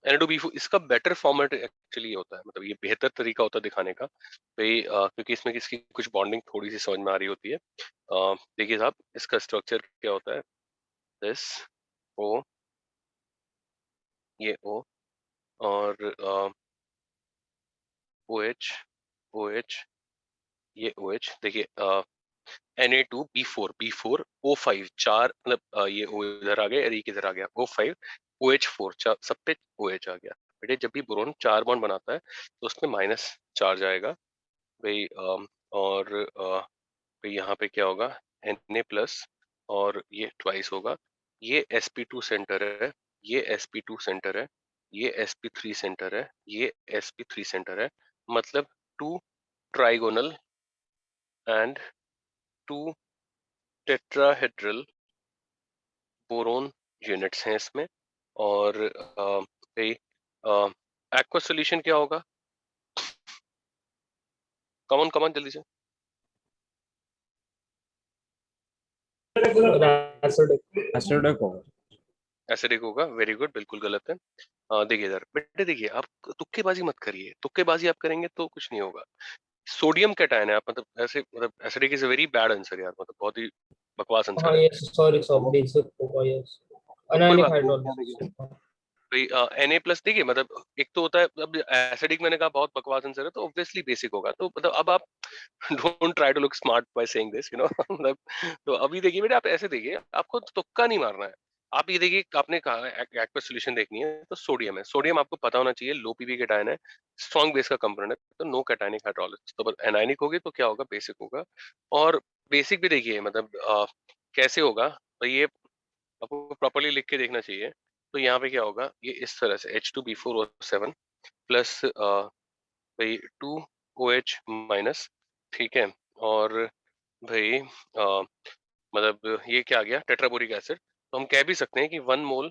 एन2B4 इसका बेटर फॉर्मेट एक्चुअली होता है, मतलब ये बेहतर तरीका होता है दिखाने का भाई, क्योंकि इसमें किसकी कुछ बॉन्डिंग थोड़ी सी समझ में आ रही होती है। देखिए साहब, इसका स्ट्रक्चर क्या होता है। दिस ओ, ये ओ, और ओ एच, ओ एच, ये ओ एच। देखिए Na2B4 चार, मतलब ये ओ इधर आ गया और ये किधर आ गया, O5 OH4, सब पे OH आ गया। बेटे जब भी बोरोन चार बॉन्ड बनाता है तो उसमें माइनस चार्ज आएगा भाई। और भाई यहाँ पे क्या होगा, Na प्लस, और ये ट्वाइस होगा। ये sp2 सेंटर है, ये sp2 सेंटर है, ये sp3 सेंटर है, ये sp3 सेंटर है। मतलब two trigonal and two tetrahedral boron units हैं इसमें। और भाई एक्वा सॉल्यूशन क्या होगा? कमन कमन जल्दी से। एसिडिक होगा। एसिडिक होगा, वेरी गुड, बिल्कुल गलत है। देखिए इधर बेटे, देखिए आप तुक्केबाजी मत करिए, तुक्केबाजी आप करेंगे तो कुछ नहीं होगा। सोडियम कैटायन है, आप मतलब ऐसे, मतलब acidic is a very bad answer यार, मतलब बहुत ही बकवास आंसर हाँ है। यस, सॉरी सॉरी, बेसिक होगा यस। तो कोई अनायनिक बात नहीं। हाइड्रोलिसिस। भाई Na+ देखिए, मतलब एक तो होता है, अब एसिडिक मैंने कहा बहुत बकवास आंसर है, तो ऑब्वियसली बेसिक होगा। तो मतलब अब आप don't try to look smart by saying this, मतलब। तो अभी देखिए बेटा, आप ऐसे देखिए, आपको तुक्का नहीं मारना है। आप ये देखिए, आपने कहा एक्वस सॉल्यूशन देखनी है तो सोडियम है। सोडियम आपको पता होना चाहिए, लो पीवी कैटायन है, स्ट्रॉन्ग बेस का कंपोनेंट है, तो नो कैटायनिक हाइड्रोलिसिस। तो एनायनिक होगी तो क्या होगा, बेसिक होगा। और बेसिक भी देखिए, मतलब कैसे होगा, तो ये आपको प्रॉपर्ली लिख के देखना चाहिए। तो यहाँ पे क्या होगा, ये इस तरह से H2B4O7 प्लस भाई 2OH-, ठीक है। और भाई मतलब ये क्या आ गया, टेट्राबोरिक एसिड। तो हम कह भी सकते हैं कि 1 मोल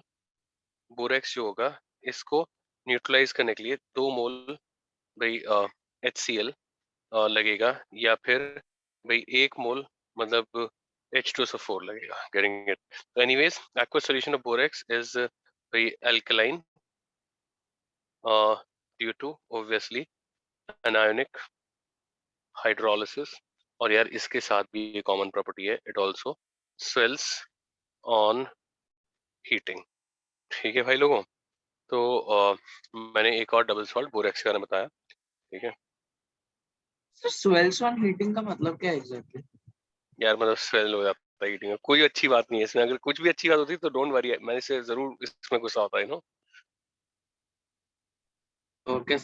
बोरेक्स जो होगा, इसको न्यूट्रलाइज करने के लिए 2 मोल भाई HCl लगेगा, या फिर भाई 1 मोल मतलब H2SO4 लगेगा। Getting it? तो anyways, aqueous solution of borax is भाई alkaline due to obviously anionic hydrolysis। और यार इसके साथ भी ये कॉमन प्रॉपर्टी है, it also swells on heating. ठीक है भाई लोगों। तो मैंने एक और डबल सॉल्ट बोरेक्स के बारे में बताया, ठीक है। So swells on heating का मतलब क्या है एग्जैक्टली? यार मतलब स्वेल हो जाता है हीटिंग में, कोई अच्छी बात नहीं है इसमें। अगर कुछ भी अच्छी बात होती तो डोंट वरी, मैं इसे जरूर इसमें गुस्सा होता है। ओके।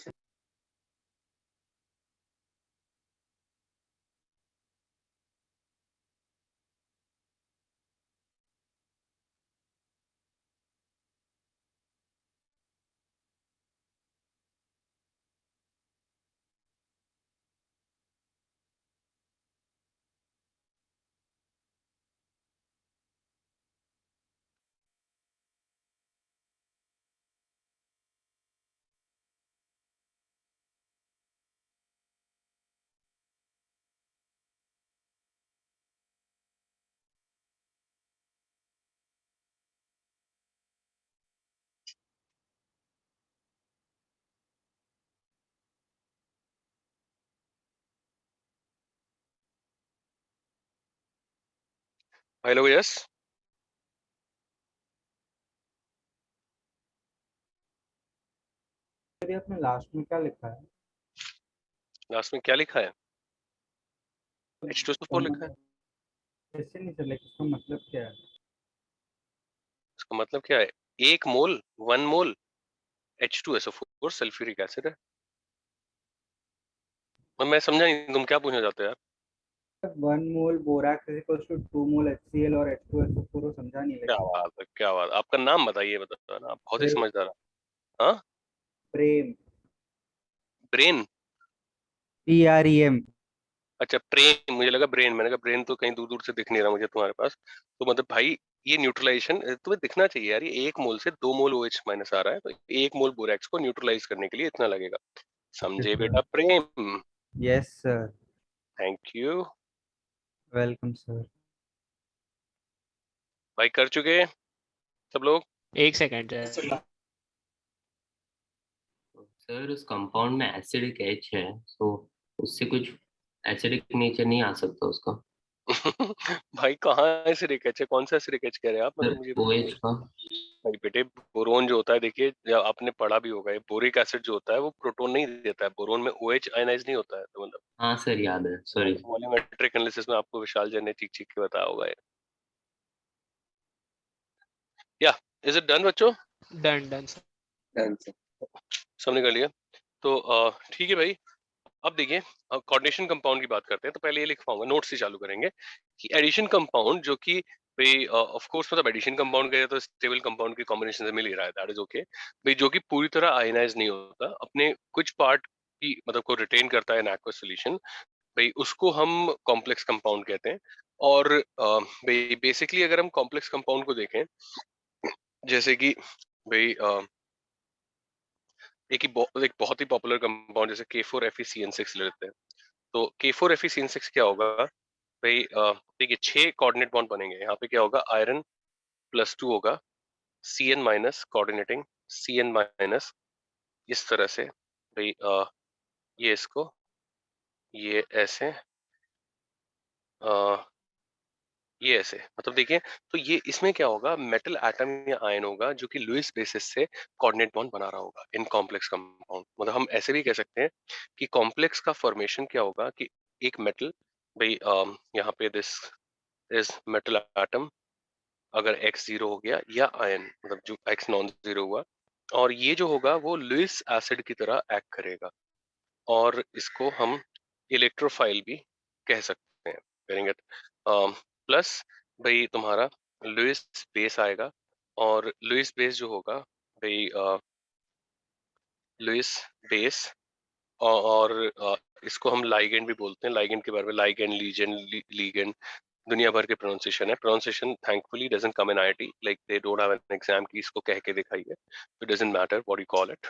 भाई लोग यस, आपने लास्ट में क्या लिखा है? लास्ट में क्या लिखा है? H2SO4 लिखा है। ऐसे नहीं चले, इसका मतलब क्या है? इसका मतलब क्या है? 1 मोल, 1 मोल H2SO4 सल्फ्यूरिक एसिड है। मैं समझा नहीं, तुम क्या पूछना चाहते हो यार? 1 mole borax is equals to 2 mole HCl और H2SO4 समझा नहीं क्या लगे। बात है, क्या बात। आपका नाम बताइए, बताना, आप बहुत ही प्रेम। समझदार हैं। हाँ, प्रेम। Brain, PREM। अच्छा प्रेम, मुझे लगा ब्रेन, मैंने कहा ब्रेन तो कहीं दूर दूर से दिख नहीं रहा मुझे तुम्हारे पास। तो मतलब भाई ये न्यूट्रलाइजेशन तुम्हें दिखना चाहिए यार, ये 1 मोल से 2 मोल OH माइनस आ रहा है, तो 1 मोल बोरेक्स को न्यूट्रलाइज करने के लिए इतना लगेगा। समझे बेटा Prem? Yes sir. Thank you welcome sir. भाई। कर चुके सब लोग? एक सेकंड सर उस कंपाउंड में एसिडिक एच है, तो उससे कुछ एसिडिक नेचर नहीं आ सकता उसका? भाई कहाँ एसिडिक एच है, कौन सा एसिडिक एच कह रहे हैं आप, मतलब मुझे ओ एच का। भाई बेटे बोरोन जो होता है, देखिए या आपने पढ़ा भी होगा, बोरिक एसिड जो होता है वो प्रोटॉन नहीं देता है, बोरोन में OH आयनाइज नहीं होता है, तो मतलब हाँ सर याद है, सॉरी। वॉल्यूमेट्रिक एनालिसिस में आपको विशाल जैन ने ठीक ठीक के बताया होगा ये। या इज इट डन बच्चों? Done done sir. सब निकल लिया? तो ठीक है भाई। अब देखिए कोऑर्डिनेशन कंपाउंड की बात करते हैं, तो पहले ये लिखवाऊंगा, नोट से चालू करेंगे कि एडिशन कंपाउंड जो कि भाई ऑफ कोर्स मतलब एडिशन कंपाउंड गया तो स्टेबल कंपाउंड की कॉम्बिनेशन से मिल ही रहा है, दैट इज ओके भाई, जो कि पूरी तरह आयनाइज नहीं होता, अपने कुछ पार्ट की मतलब को रिटेन करता है इन एक्वस सॉल्यूशन, भाई उसको हम कॉम्प्लेक्स कंपाउंड कहते हैं। और भाई बेसिकली अगर हम कॉम्प्लेक्स कंपाउंड को देखें, जैसे कि भाई एक बहुत ही पॉपुलर कंपाउंड जैसे K4FeCN6 ले लेते हैं, तो K4FeCN6 क्या होगा भाई, देखिए 6 कोऑर्डिनेट बॉन्ड बनेंगे, यहाँ पे क्या होगा, आयरन +2 होगा, Cn minus coordinating Cn minus, इस तरह से भाई ये इसको ये ऐसे ये ऐसे, मतलब देखिए, तो ये इसमें क्या होगा, मेटल एटम या आयन होगा जो कि लुईस बेसिस से कोऑर्डिनेट बॉन्ड बना रहा होगा इन कॉम्प्लेक्स कंपाउंड। मतलब हम ऐसे भी कह सकते हैं कि कॉम्प्लेक्स का फॉर्मेशन क्या होगा कि एक मेटल भाई यहाँ पे दिस इज मेटल एटम, अगर X 0 हो गया, या आयन मतलब जो X नॉन जीरो हुआ, और ये जो होगा वो लुईस एसिड की तरह एक्ट करेगा, और इसको हम इलेक्ट्रोफाइल भी कह सकते हैं, करेंगे। प्लस भाई तुम्हारा लुईस बेस आएगा, और लुईस बेस जो होगा भाई लुईस बेस, और इसको हम लाइगेंड भी बोलते हैं, लाइगेंड के बारे में, लाइगेंड लीजेंड लीगेंड दुनिया भर के प्रोनाउंसिएशन है, pronunciation thankfully doesn't come in IIT, like they don't have an exam की इसको कह के दिखाइए, it doesn't matter what you call it,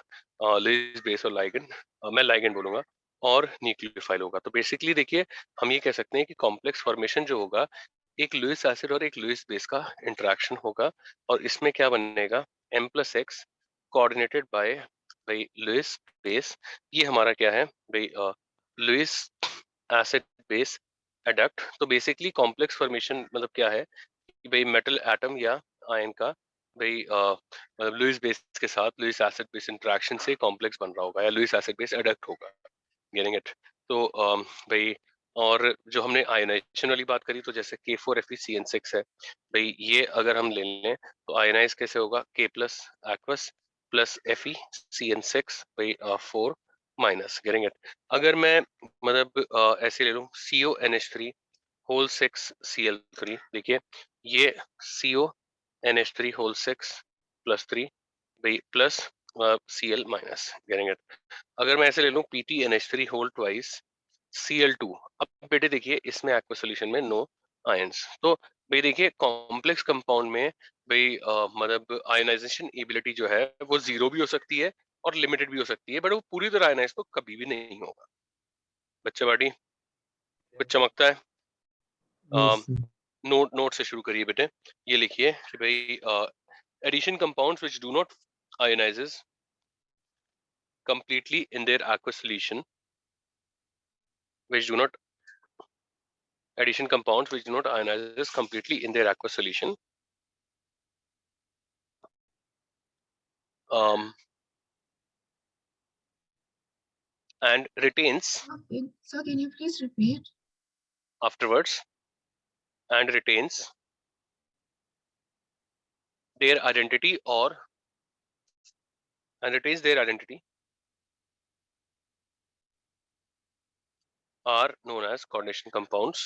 Lewis base और लाइगेंड, मैं लाइगेंड बोलूंगा, और न्यूक्लियोफाइल होगा। तो बेसिकली देखिए हम ये कह सकते हैं कि कॉम्प्लेक्स फॉर्मेशन जो होगा, एक लुईस एसिड और एक लुईस बेस का इंटरेक्शन होगा, और इसमें क्या बनेगा, M+X कोऑर्डिनेटेड बाय भाई लुईस बेस, ये हमारा क्या है भाई लुईस एसिड बेस एडक्ट। तो बेसिकली कॉम्प्लेक्स फॉर्मेशन मतलब क्या है कि भाई मेटल एटम या आयन का भाई मतलब लुईस बेस के साथ लुईस एसिड बेस इंटरेक्शन से कॉम्प्लेक्स बन रहा होगा, या लुईस एसिड बेस एडक्ट होगा, गेटिंग इट? तो भाई और जो हमने आयनाइजेशन वाली बात करी, तो जैसे K4FeCN6 है भाई, ये अगर हम ले लें तो आयनाइज कैसे होगा, K plus aqueous plus FeCN6 भाई 4 माइनस, गेटिंग इट? अगर मैं मतलब ऐसे ले लूं CONH3 होल 6Cl3, देखिए ये CONH3 होल 6 प्लस 3 भाई plus Cl minus, getting it? अगर मैं ऐसे ले लूं PtNH3 होल ट्वाइस Cl2, अब बेटे देखिए इसमें एक्वस सॉल्यूशन में नो आयंस, तो भाई देखिए कॉम्प्लेक्स कंपाउंड में भाई मतलब आयनाइजेशन एबिलिटी जो है वो 0 भी हो सकती है और लिमिटेड भी हो सकती है, बट वो पूरी तरह आयनाइज तो कभी भी नहीं होगा। बच्चा बाटी कुछ चमकता है? यस। नोट से शुरू करिए बेटे, ये लिखिए कि भाई addition compounds which do not ionises completely in their aqueous solution, which do not addition compounds which do not ionize completely in their aqueous solution, um, and retains So can you please repeat? afterwards, and retains their identity or and retains their identity are known as coordination compounds.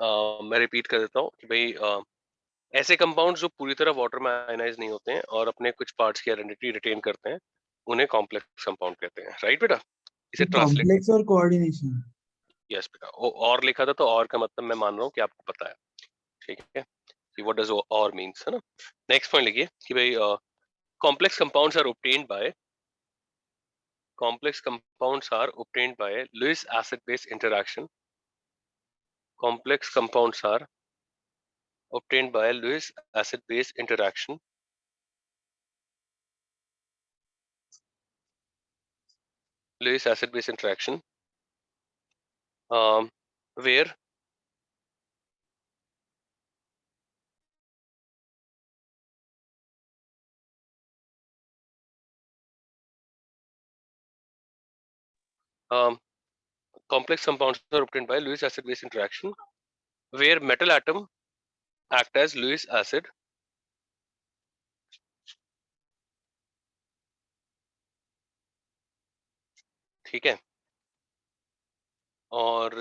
मैं repeat कर देता हूँ कि भाई ऐसे compounds जो पूरी तरह वाटर में आयनाइज नहीं होते हैं और अपने कुछ पार्ट्स की आइडेंटिटी रिटेन करते हैं, उन्हें कॉम्प्लेक्स कंपाउंड कहते हैं। राइट बेटा, इसे ट्रांसलेट। कॉम्प्लेक्स और कोऑर्डिनेशन। यस बेटा, और लिखा था तो और का मतलब मैं मान रहा हूँ कि आपको पता है। ठीक है, कि व्हाट डज और मींस, है ना। नेक्स्ट पॉइंट लिखिए कि भाई complex compounds are obtained by Lewis acid base interaction. Complex compounds are obtained by Lewis acid base interaction. Lewis acid base interaction, where complex compounds are obtained by Lewis acid base interaction, where metal atom act as Lewis acid. ठीक है, और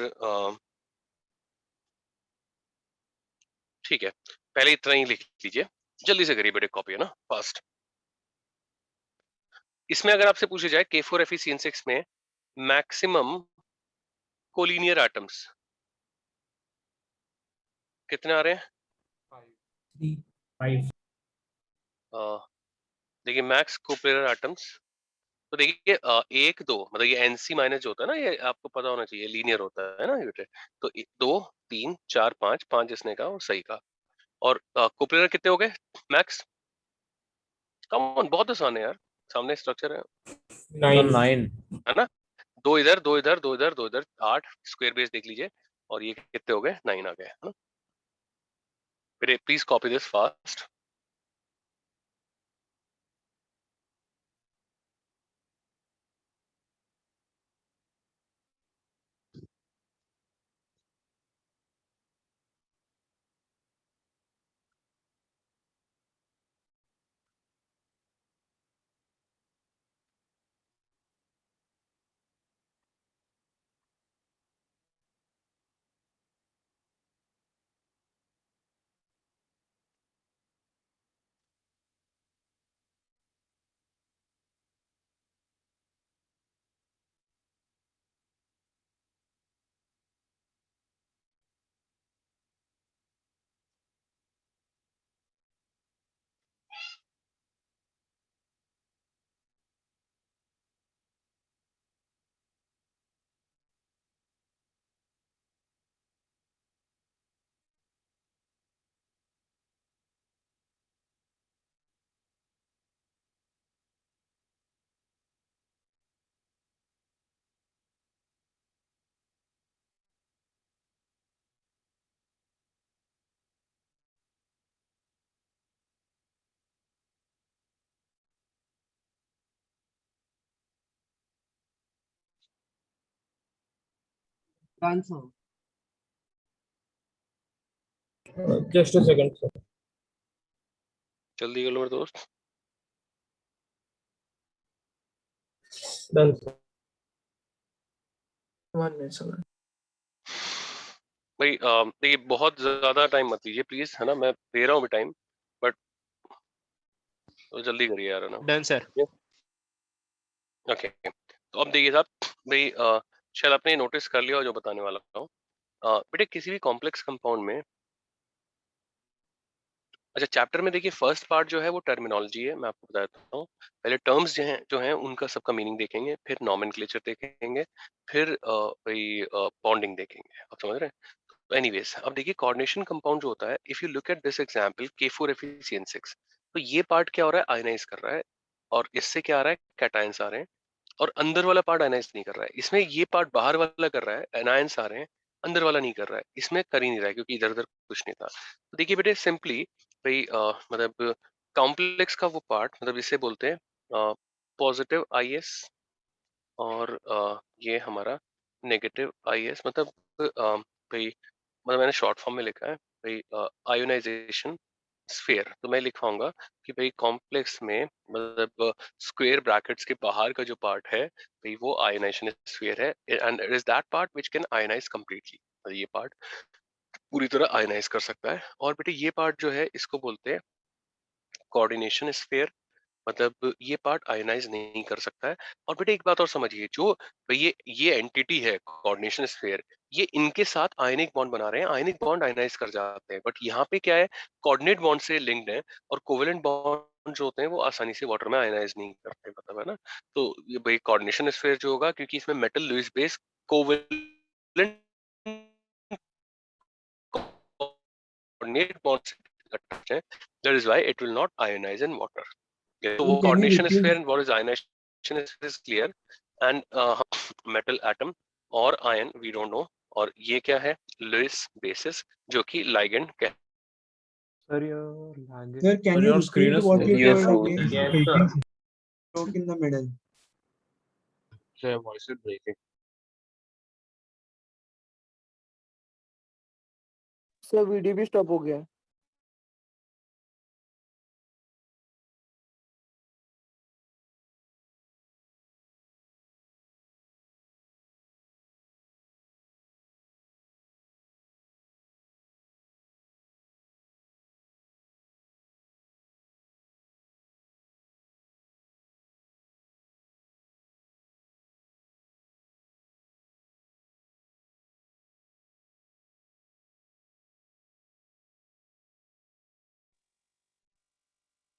ठीक है, पहले इतना ही लिख लीजिए, जल्दी से करिए बेटे कॉपी, है ना, फास्ट। इसमें अगर आपसे पूछे जाए K4FeCN6 में मैक्सिमम कोलिनियर एटम्स कितने आ रहे हैं? 5। देखिए मैक्स कोप्लेनर एटम्स, तो देखिए एक दो मतलब ये एनसी माइनस जो होता है ना, ये आपको पता होना चाहिए, लीनियर होता है ना ये बेटे। तो 2 3 4 5, 5 जिसने कहा और सही कहा। और कोप्लेनर कितने हो गए मैक्स? कम ऑन, बहुत आसान है यार, सामने स्ट्रक्चर है 9। है ना। दो इधर, दो इधर, दो इधर, दो इधर, 8 स्क्वायर बेस देख लीजिए, और ये कितने हो गए? 9 आ गए, है ना। बेटे please copy this fast. Answer. Just a second sir. जल्दी कर लो मेरे दोस्त। Done sir. 1 minute sir. भाई देखिए बहुत ज्यादा टाइम मत लीजिए प्लीज, है ना, मैं दे रहा हूँ भी टाइम, बट तो जल्दी करिए यार, है ना। Done sir. ओके, तो अब देखिए साहब, भाई शायद आपने नोटिस कर लिया हो जो बताने वाला हूँ। बेटे किसी भी कॉम्प्लेक्स कंपाउंड में, अच्छा चैप्टर में देखिए फर्स्ट पार्ट जो है वो टर्मिनोलॉजी है, मैं आपको बता देता हूँ। पहले टर्म्स जो हैं उनका सबका मीनिंग देखेंगे, फिर नॉमेनक्लेचर देखेंगे, फिर भाई बॉन्डिंग देखेंगे, आप समझ रहे हैं। तो एनीवेज अब देखिए कोऑर्डिनेशन कंपाउंड जो होता है, if you look at this example K4FeCN6, तो ये पार्ट क्या हो रहा है? आयनाइज कर रहा है, और इससे क्या आ रहा है? कैटायंस आ रहे हैं, और अंदर वाला पार्ट आयनाइज नहीं कर रहा है। इसमें ये पार्ट बाहर वाला कर रहा है, एनायंस आ रहे हैं, अंदर वाला नहीं कर रहा है, इसमें कर ही नहीं रहा है क्योंकि इधर उधर कुछ नहीं था। तो देखिए बेटे सिंपली भाई मतलब कॉम्प्लेक्स का वो पार्ट, मतलब इसे बोलते हैं पॉजिटिव IS, और ये हमारा नेगेटिव IS, मतलब भाई मतलब मैंने शॉर्ट फॉर्म में लिखा है भाई आयोनाइजेशन स्फीयर। तो मैं लिखवाऊंगा कि भाई कॉम्प्लेक्स में मतलब स्क्वायर ब्रैकेट्स के बाहर का जो पार्ट है भाई वो आयोनाइजेशन स्फीयर है, and it is that part which can ionise completely, ये पार्ट। पूरी तरह आयनाइज कर सकता है। और बेटे ये पार्ट जो है इसको बोलते हैं कोऑर्डिनेशन स्फीयर, मतलब ये पार्ट आयनाइज नहीं कर सकता है। और बेटे एक बात और समझिए, जो ये एंटिटी है कोऑर्डिनेशन स्फीयर, ये इनके साथ आयनिक बॉन्ड बना रहे हैं, आयनिक बॉन्ड आयनाइज कर जाते हैं, बट यहाँ पे क्या है, कोऑर्डिनेट बॉन्ड से लिंक्ड है, और कोवेलेंट बॉन्ड जो होते हैं वो आसानी से वाटर में आयनाइज नहीं करते, मतलब है ना। तो ये भाई कोऑर्डिनेशन स्फीयर जो होगा, क्योंकि इसमें metal Lewis base covalent coordinate bonds attached है, that is why it will not ionize in water. Okay, so So वो can you coordination repeat? sphere and what is ionization is clear, and metal atom और ion we don't know, और ये क्या है, Lewis basis, जो कि ligand कह Sir, your language. Sir, can you your repeat screen is what you full. told again? Yes, sir. Broke in the middle. Sir, your voice is breaking. Sir video भी stop हो गया।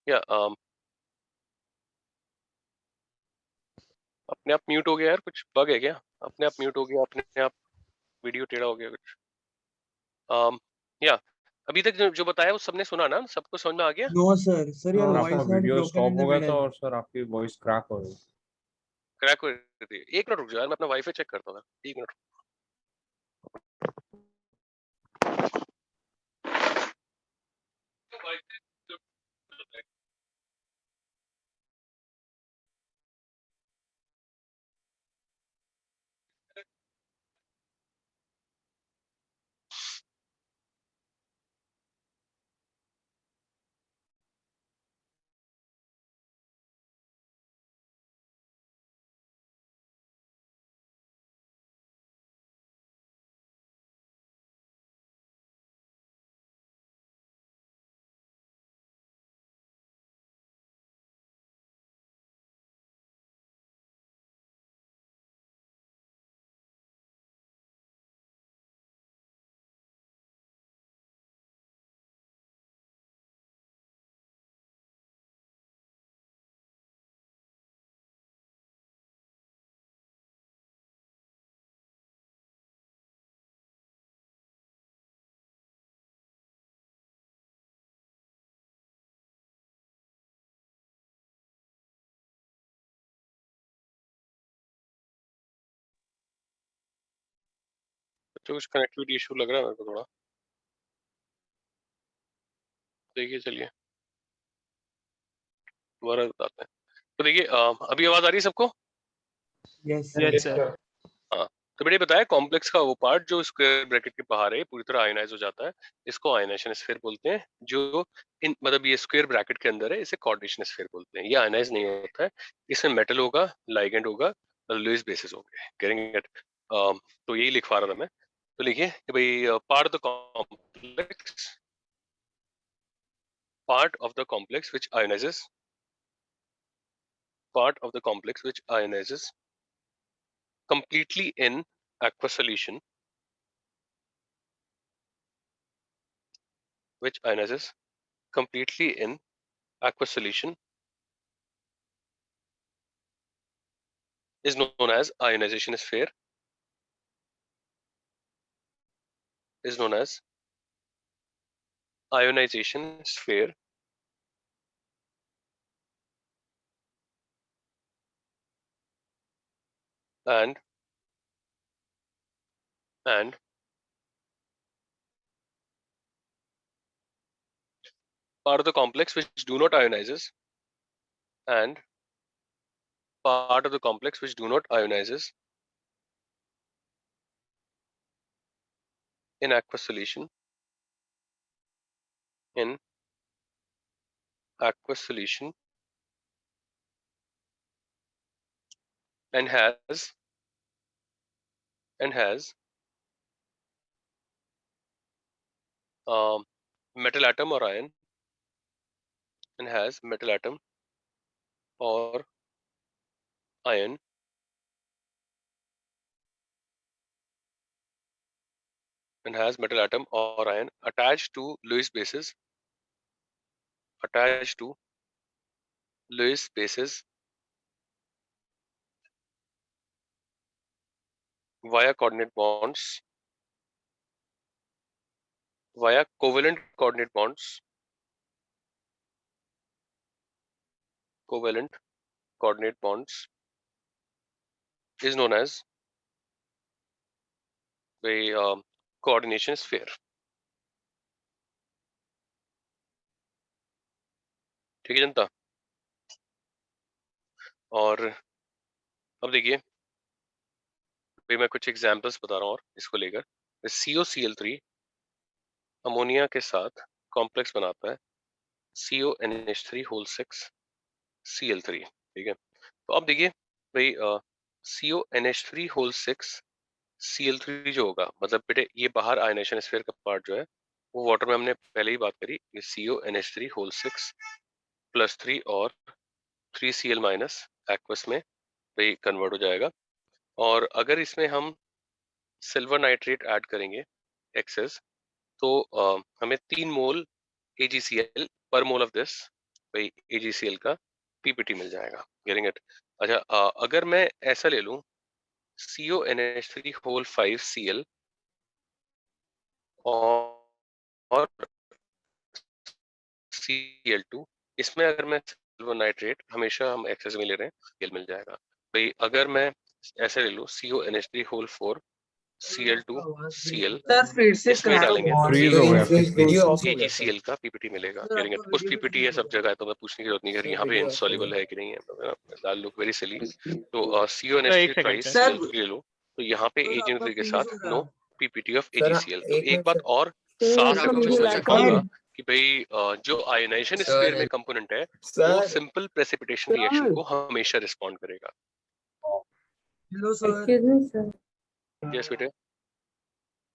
या अपने आप mute हो गया यार, कुछ बग है क्या, अपने आप म्यूट हो गया, अपने आप वीडियो टेढ़ा हो गया कुछ। या अभी तक जो बताया वो सबने सुना ना, सबको समझ में आ गया? नो सर, सर योर आपका voice had video broken stop in हो द गया था मिडल। और सर आपकी वॉइस क्रैक हो गई। क्रैक हो रही थी, एक मिनट रुक जाओ यार, मैं अपना वाईफाई चेक करता हूँ, एक मिनट। तो कुछ कनेक्टिविटी इशू लग रहा है मेरे को थोड़ा, देखिए चलिए दोबारा बताते हैं। तो देखिए अभी आवाज आ रही है सबको? Yes yes sir. सर। हाँ, तो मैंने बताया कॉम्प्लेक्स का वो पार्ट जो स्क्वायर ब्रैकेट के बाहर है पूरी तरह आयनाइज हो जाता है, इसको आयनाइजेशन स्फीयर बोलते हैं। जो इन मतलब ये स्क्वायर ब्रैकेट के अंदर है, इसे कोऑर्डिनेशन स्फीयर बोलते हैं। ये आयनाइज नहीं होता है, इसमें मेटल होगा, लाइगेंड होगा, लुईस बेसिस होंगे, गेटिंग इट? तो यही लिखवा रहा था मैं। तो लिखिए कि भाई part of the complex, part of the complex which ionizes, part of the complex which ionizes completely in aqueous solution, which ionizes completely in aqueous solution is known as ionization sphere, is known as ionization sphere, and part of the complex which do not ionizes, and part of the complex which do not ionizes in aqueous solution, in aqueous solution, and has metal atom or ion and has metal atom or ion and has metal atom or ion attached to Lewis bases via coordinate bonds via covalent coordinate bonds is known as the coordination sphere. ठीक है जनता? और अब देखिए भाई मैं कुछ examples बता रहा हूँ और इसको लेकर COCl3 अमोनिया के साथ कॉम्प्लेक्स बनाता है CONH3 होल 6 Cl3, ठीक है? तो अब देखिए भाई CONH3 होल 6 Cl3 जो होगा मतलब बेटे ये बाहर आयनाइजेशन स्फीयर का पार्ट जो है वो वाटर में हमने पहले ही बात करी, ये CONH3 होल 6 प्लस 3 और 3Cl माइनस एक्वस में भाई कन्वर्ट हो जाएगा। और अगर इसमें हम सिल्वर नाइट्रेट ऐड करेंगे एक्सेस तो हमें 3 मोल AgCl पर मोल ऑफ दिस भाई AgCl का पीपीटी मिल जाएगा। Getting it? अच्छा अगर मैं ऐसा ले लूं CONH3 होल 5 Cl और Cl2, इसमें अगर मैं सिल्वर नाइट्रेट हमेशा हम एक्सेस में ले रहे हैं Cl मिल जाएगा। भाई अगर मैं ऐसे ले लूं CONH3 whole 4 Cl2 Cl sir फिर से इसमें क्रैक डालेंगे हो तो रहा है। फ्रीज हो गया वीडियो ऑफ हो गया AgCl का पीपीटी मिलेगा। सर करेंगे आपका कुछ वीडियो पीपीटी है भी सब जगह है तो मैं पूछने की जरूरत नहीं है सर यहाँ पे वीडियो ऑफ हो इंसॉल्युबल गया है कि नहीं है, दैट लुक वेरी सिली। तो एक CONH3 second twice sir Cl2 ले लो तो यहाँ पे सर आपका AgNO3 के फ्रीज साथ हो रहा नो है। PPT of sir AgCl। तो एक एक मिनट बात सर और साफ सर से आपका बच्चों वीडियो को लैग लिखा कर रहा होगा है। कि भाई जो आयोनाइजेशन स्फीयर में सर कंपोनेंट है वो सर सिंपल प्रेसिपिटेशन रिएक्शन को हमेशा रिस्पॉन्ड करेगा। Hello sir. यस बेटे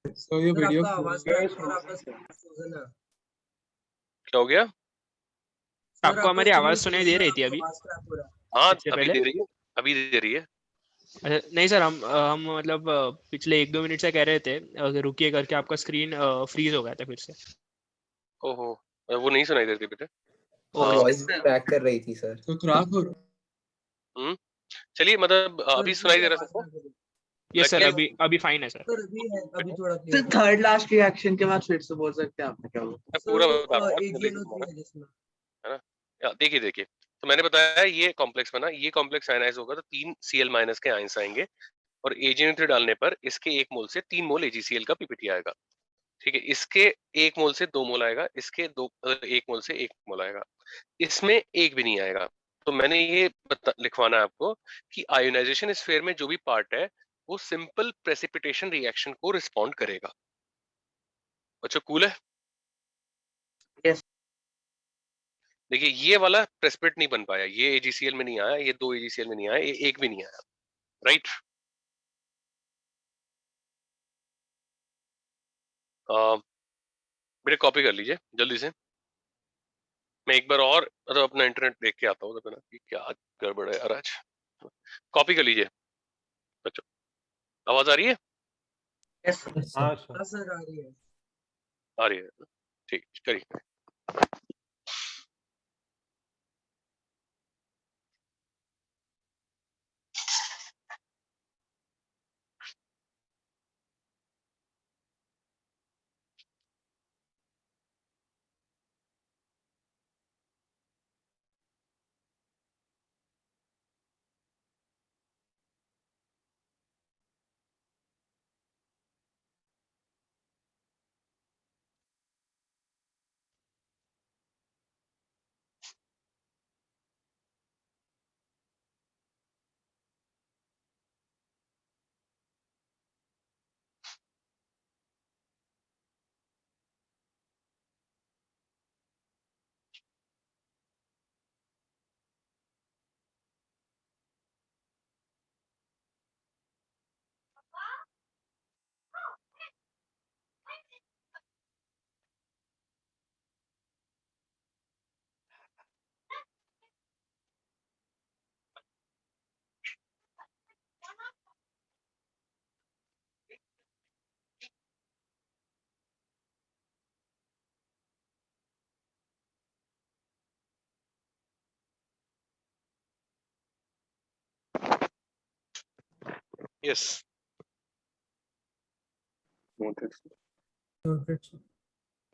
सो ये सर वीडियो आपका आवाज क्रैक हो रहा है, आपका स्क्रीन फ्रोजन है। क्या हो गया? सर आपको आपका हमारी स्क्रीन आवाज सुनाई दे फ्रोजन है, रही थी आपका अभी आवाज क्रैक हो रहा है। हाँ इससे अभी पहले? दे रही है, अभी दे रही है। अच्छा, नहीं सर, हम मतलब पिछले 1-2 मिनट से कह रहे थे रुकिए करके, आपका स्क्रीन फ्रीज हो गया था फिर से। ओहो वो नहीं सुनाई देती बेटे। ओके वॉइस क्रैक कर रही थी सर तो क्रैक हो हम्म चलिए मतलब सर अभी फिर सुनाई से दे रहा आवाज सबको? क्रैक हो रही है। यस सर, लकीली अभी फाइन है सर। सर अभी है, अभी थोड़ा सर क्लियर है। थर्ड लास्ट रिएक्शन के बाद फिर से बोल सकते हैं आपने क्या बोला? मैं सर पूरा वो बता रहा हूँ यार, जल्दी से AgNO3 तुम्हारा है जिसमें। है ना। देखिए देखिए तो मैंने बताया ये कॉम्प्लेक्स बना, ये कॉम्प्लेक्स आयनाइज होगा तो 3 Cl माइनस के आयंस आएंगे और AgNO3 डालने पर इसके 1 मोल से 3 मोल AgCl का पीपीटी आएगा। ठीक है, इसके 1 मोल से 2 मोल आएगा, इसके 1 मोल से 1 मोल आएगा, इसमें एक भी नहीं आएगा। तो मैंने ये लिखवाना है आपको कि आयोनाइजेशन स्फीयर में जो भी पार्ट है वो सिंपल प्रेसिपिटेशन रिएक्शन को रिस्पॉन्ड करेगा। अच्छा कूल है। Yes. देखिए ये वाला प्रेसिपिटेट नहीं बन पाया, ये AgCl में नहीं आया, ये 2 AgCl में नहीं आया, ये एक भी नहीं आया, राइट? बेटे कॉपी कर लीजिए जल्दी से। मैं एक बार और मतलब अपना इंटरनेट देख के आता हूँ तो ना कि क्या गड़बड़ है यार आज। कॉपी कर लीजिए बच्चों। आवाज आ रही है? Yes. हाँ सर आ रही है। आ रही है, ठीक करिए। यस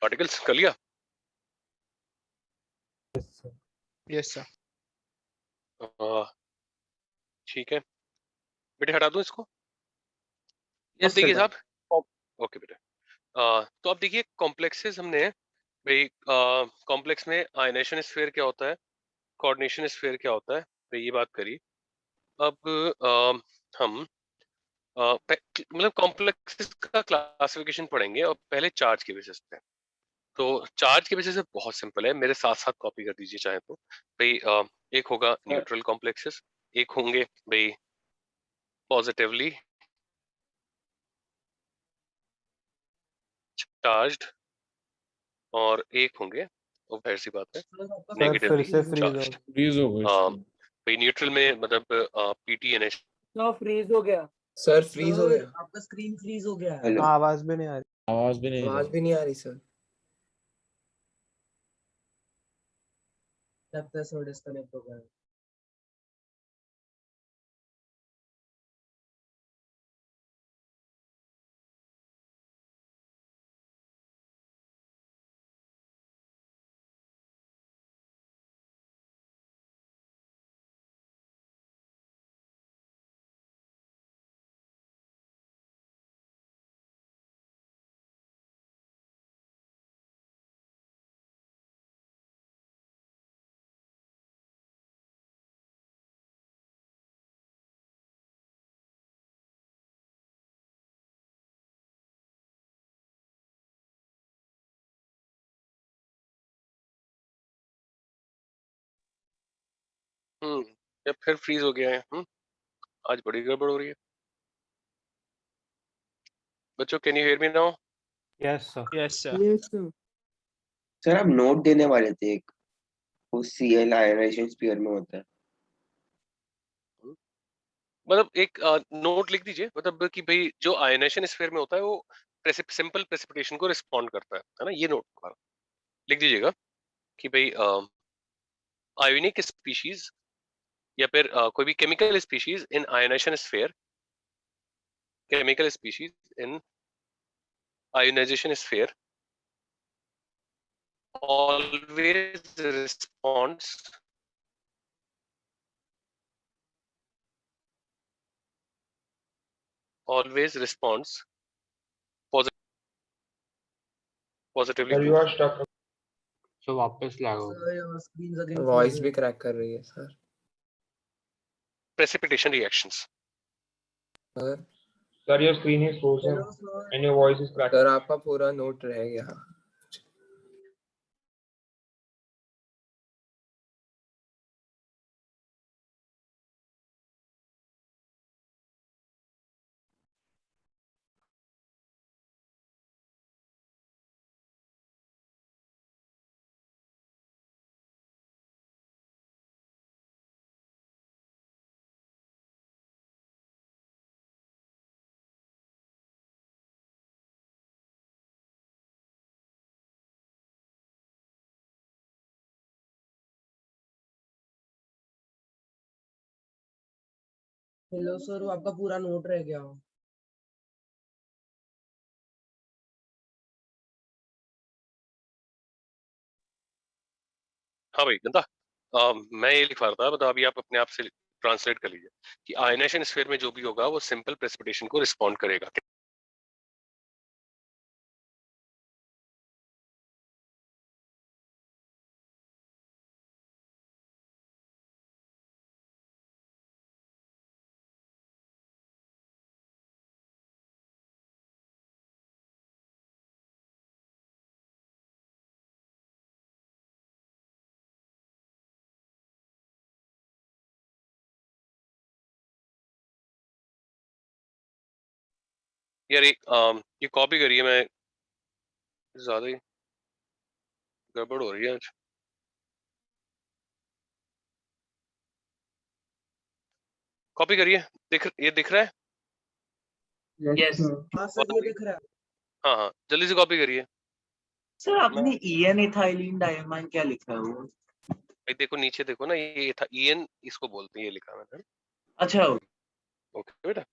आर्टिकल्स कर लिया। Yes sir. ठीक है बेटे, हटा दूं इसको। अब यस देखिए सर। साहब, ओके बेटे। तो अब देखिए कॉम्प्लेक्सेस हमने भाई, कॉम्प्लेक्स में आयनेशन स्फीयर क्या होता है, कोऑर्डिनेशन स्फीयर क्या होता है, तो ये बात करी। अब हम मतलब कॉम्प्लेक्सेस का क्लासिफिकेशन पढ़ेंगे और पहले चार्ज के बेसिस पे। तो चार्ज के बेसिस पे बहुत सिंपल है, मेरे साथ साथ कॉपी कर दीजिए चाहे तो भाई। एक होगा न्यूट्रल कॉम्प्लेक्सेस, एक होंगे भाई पॉजिटिवली चार्ज्ड, और एक होंगे, वो जाहिर सी बात है, नेगेटिवली चार्ज्ड। फ्रीज हो गई भाई न्यूट्रल में मतलब PTNH। सर फ्रीज हो गया। सर फ्रीज हो सर गया। आपका स्क्रीन फ्रीज हो गया है। हेलो, आवाज भी नहीं आ रही। आवाज भी नहीं आवाज भी नहीं आ रही सर। लगता है सर डिस्कनेक्ट हो गया है। जब फिर फ्रीज हो गया है। आज बड़ी गड़बड़ हो रही है बच्चों। Can you hear me now? Yes sir. Yes sir. Yes sir. Sir आप नोट देने वाले थे एक, वो Cl आयनाइजेशन स्फीयर में होता है। मतलब एक नोट लिख दीजिए, मतलब कि भाई जो आयनेशन स्फीयर में होता है वो सिंपल प्रेसिपिटेशन को रिस्पॉन्ड करता है ना। ये नोट लिख दीजिएगा कि भाई आयोनिक स्पीशीज या फिर कोई भी chemical species in ionisation sphere, chemical species in ionisation sphere always responds positively sir to you are stuck. तो वापस लागो। Sir your screen again voice भी क्रैक कर रही है सर। precipitation reactions। Sir sir your screen is frozen hello sir. And your voice is crack. Sir आपका पूरा नोट रह गया। हेलो सर, वो आपका पूरा नोट रह गया। हाँ भाई जनता, मैं ये लिख रहा था, मतलब अभी आप अपने आप से ट्रांसलेट कर लीजिए कि आयनेशन स्फीयर में जो भी होगा वो सिंपल प्रेसिपिटेशन को रिस्पॉन्ड करेगा। यार एक ये कॉपी करिए, मैं ज्यादा ही गड़बड़ हो रही है आज। कॉपी करिए, ये दिख रहा है? यस हाँ सर ये दिख रहा है। हाँ हाँ जल्दी से कॉपी करिए। सर आपने EN इथाइलिन डायमाइन क्या लिखा है वो? भाई देखो नीचे देखो ना, ये था EN, इसको बोलते हैं, ये लिखा है मैंने। अच्छा ओके बेटा।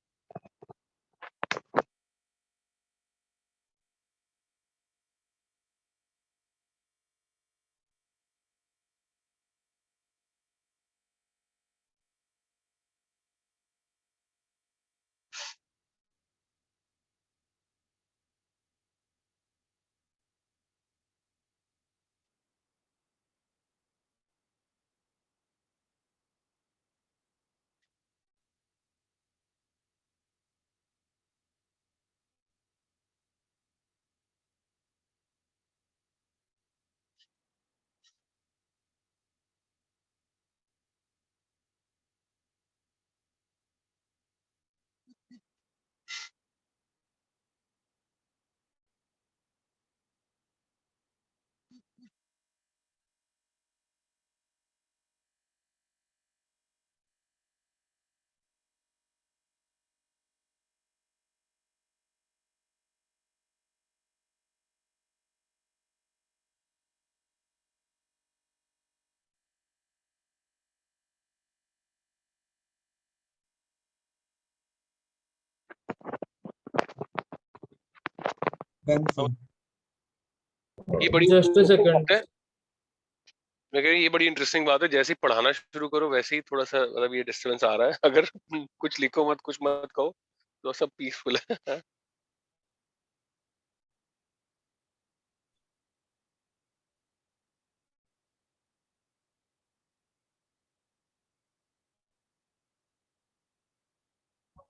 Confirm. ये बड़ी जस्ट अ सेकंड। बात है, मैं कह रही ये बड़ी इंटरेस्टिंग बात है, जैसे ही पढ़ाना शुरू करो वैसे ही थोड़ा सा मतलब ये डिस्टर्बेंस आ रहा है। अगर कुछ लिखो मत, कुछ मत कहो, तो सब पीसफुल है।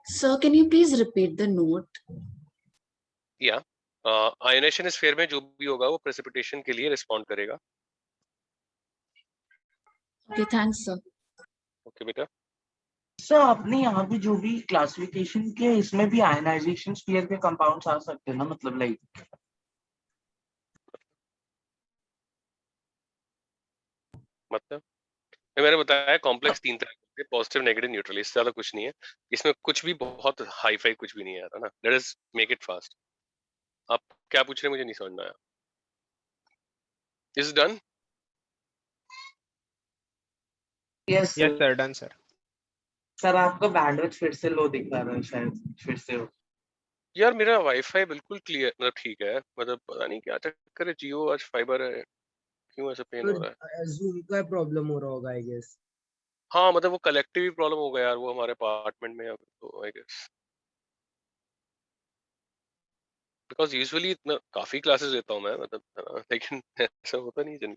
Sir, can you please repeat the note? या आयनेशन स्फीयर में जो भी होगा वो प्रेसिपिटेशन के लिए रिस्पॉन्ड करेगा। Okay, thanks, sir. ओके बेटा। सर आपने यहाँ पे जो भी क्लासिफिकेशन किया है, इसमें भी आयनाइजेशन स्फीयर के कंपाउंड्स आ सकते हैं ना, मतलब लाइक मतलब मैंने बताया कॉम्प्लेक्स 3 तरह के, पॉजिटिव नेगेटिव न्यूट्रल, इससे ज्यादा कुछ नहीं है। इसमें कुछ भी बहुत हाई फाई कुछ भी नहीं है ना। Let us make it fast. आप क्या पूछ रहे हैं मुझे नहीं समझ में आया। Is done? Yes yes sir, done sir. Sir आपका बैंडविड्थ फिर से लो दिखा रहा है, शायद फिर से हो। यार मेरा वाईफाई बिल्कुल क्लियर, मतलब ठीक है, मतलब पता नहीं क्या चक्कर है, जियो आज फाइबर है, क्यों ऐसा पेन हो रहा है। जूम का प्रॉब्लम हो रहा होगा आई गेस। हाँ मतलब वो कलेक्टिव ही प्रॉब्लम हो गया यार, वो हमारे अपार्टमेंट में अब तो आई गेस, बिकॉज यूजुअली इतना काफी क्लासेस लेता हूँ मैं, मतलब लेकिन ऐसा होता नहीं है।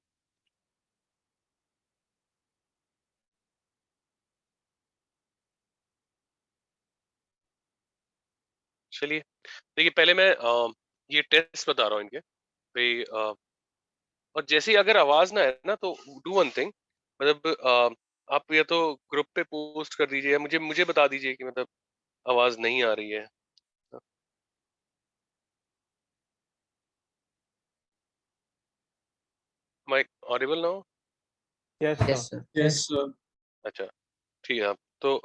चलिए देखिए, पहले मैं ये टेस्ट बता रहा हूँ इनके भाई। और जैसे ही अगर आवाज ना है ना तो डू वन थिंग, मतलब आप या तो ग्रुप पे पोस्ट कर दीजिए या मुझे मुझे बता दीजिए कि मतलब आवाज नहीं आ रही है। Mic audible now? Yes, yes sir. Sir. Yes, sir. अच्छा ठीक है। तो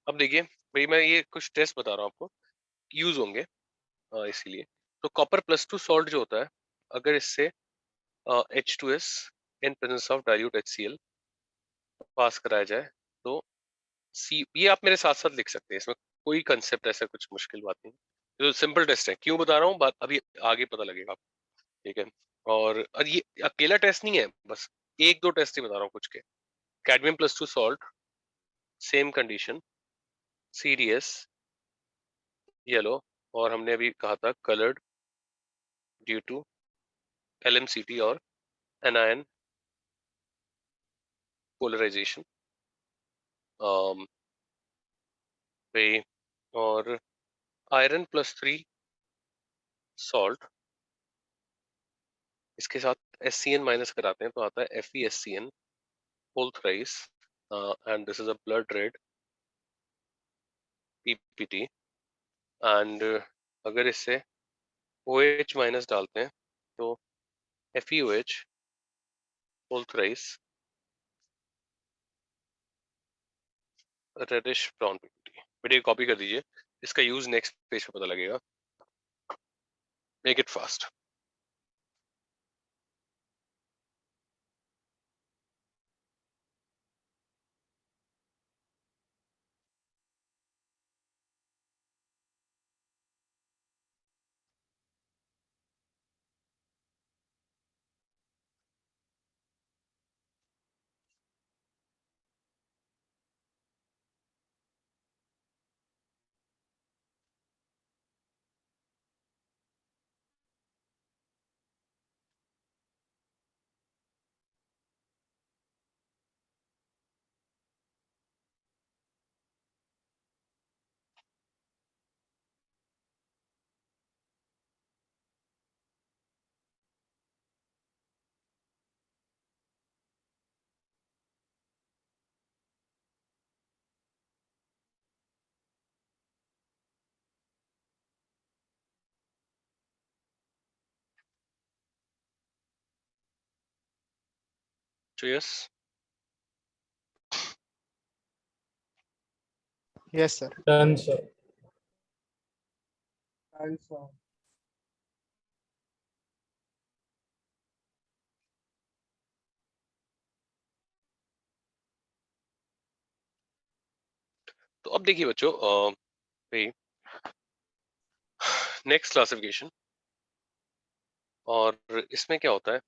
अब देखिए भाई, मैं ये कुछ टेस्ट बता रहा हूँ आपको, यूज होंगे इसीलिए। तो कॉपर प्लस टू सॉल्ट जो होता है, अगर इससे H2S in presence of dilute HCl पास कराया जाए तो सी, ये आप मेरे साथ साथ लिख सकते हैं, इसमें कोई कंसेप्ट ऐसा कुछ मुश्किल बात नहीं। तो सिंपल टेस्ट है, क्यों बता रहा हूँ बात अभी आगे पता लगेगा आपको, ठीक है। और ये अकेला टेस्ट नहीं है, बस एक दो टेस्ट ही बता रहा हूँ कुछ के। Cadmium plus two salt, same condition, CDS yellow, और हमने अभी कहा था कलर्ड ड्यू टू LMCT और एनायन पोलराइजेशन। और आयरन +3 सॉल्ट, इसके साथ SCN माइनस कराते हैं तो आता है FeSCN whole thrice, and this is a blood red PPT। एंड अगर इससे OH माइनस डालते हैं तो FeOH whole thrice reddish brown PPT। Video copy कर दीजिए, इसका यूज नेक्स्ट पेज पे पता लगेगा। Make it fast. Yes yes sir. Done sir. Confirm. तो अब देखिए बच्चों, नेक्स्ट क्लासिफिकेशन और इसमें क्या होता है,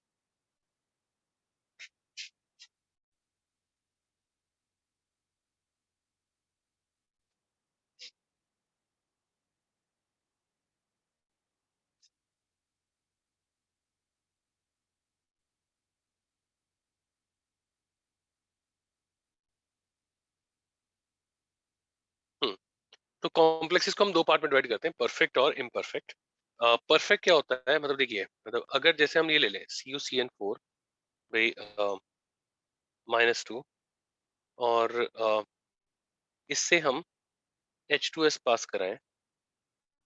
तो कॉम्प्लेक्सेस को हम दो पार्ट में डिवाइड करते हैं, परफेक्ट और इम्परफेक्ट। परफेक्ट क्या होता है, मतलब देखिए, मतलब अगर जैसे हम ये ले लें CuCN4 भाई -2, और इससे हम H2S पास कराएं,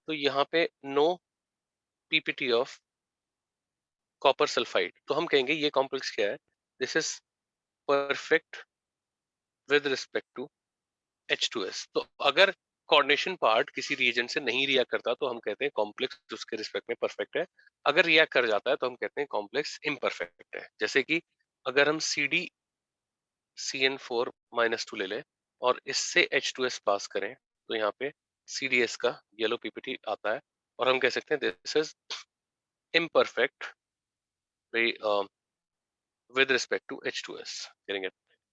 तो यहाँ पे no PPT of copper sulphide, तो हम कहेंगे ये कॉम्प्लेक्स क्या है, this is perfect with respect to H2S। तो अगर कोऑर्डिनेशन पार्ट किसी रिएजेंट से नहीं रिएक्ट करता तो हम कहते हैं कॉम्प्लेक्स उसके रिस्पेक्ट में परफेक्ट है, अगर रिएक्ट कर जाता है तो हम कहते हैं कॉम्प्लेक्स इम्परफेक्ट है। जैसे कि अगर हम CdCN4-2 ले लें और इससे H2S पास करें, तो यहाँ पे CdS का येलो पीपीटी आता है, और हम कह सकते हैं this is imperfect with respect to H2S करेंगे।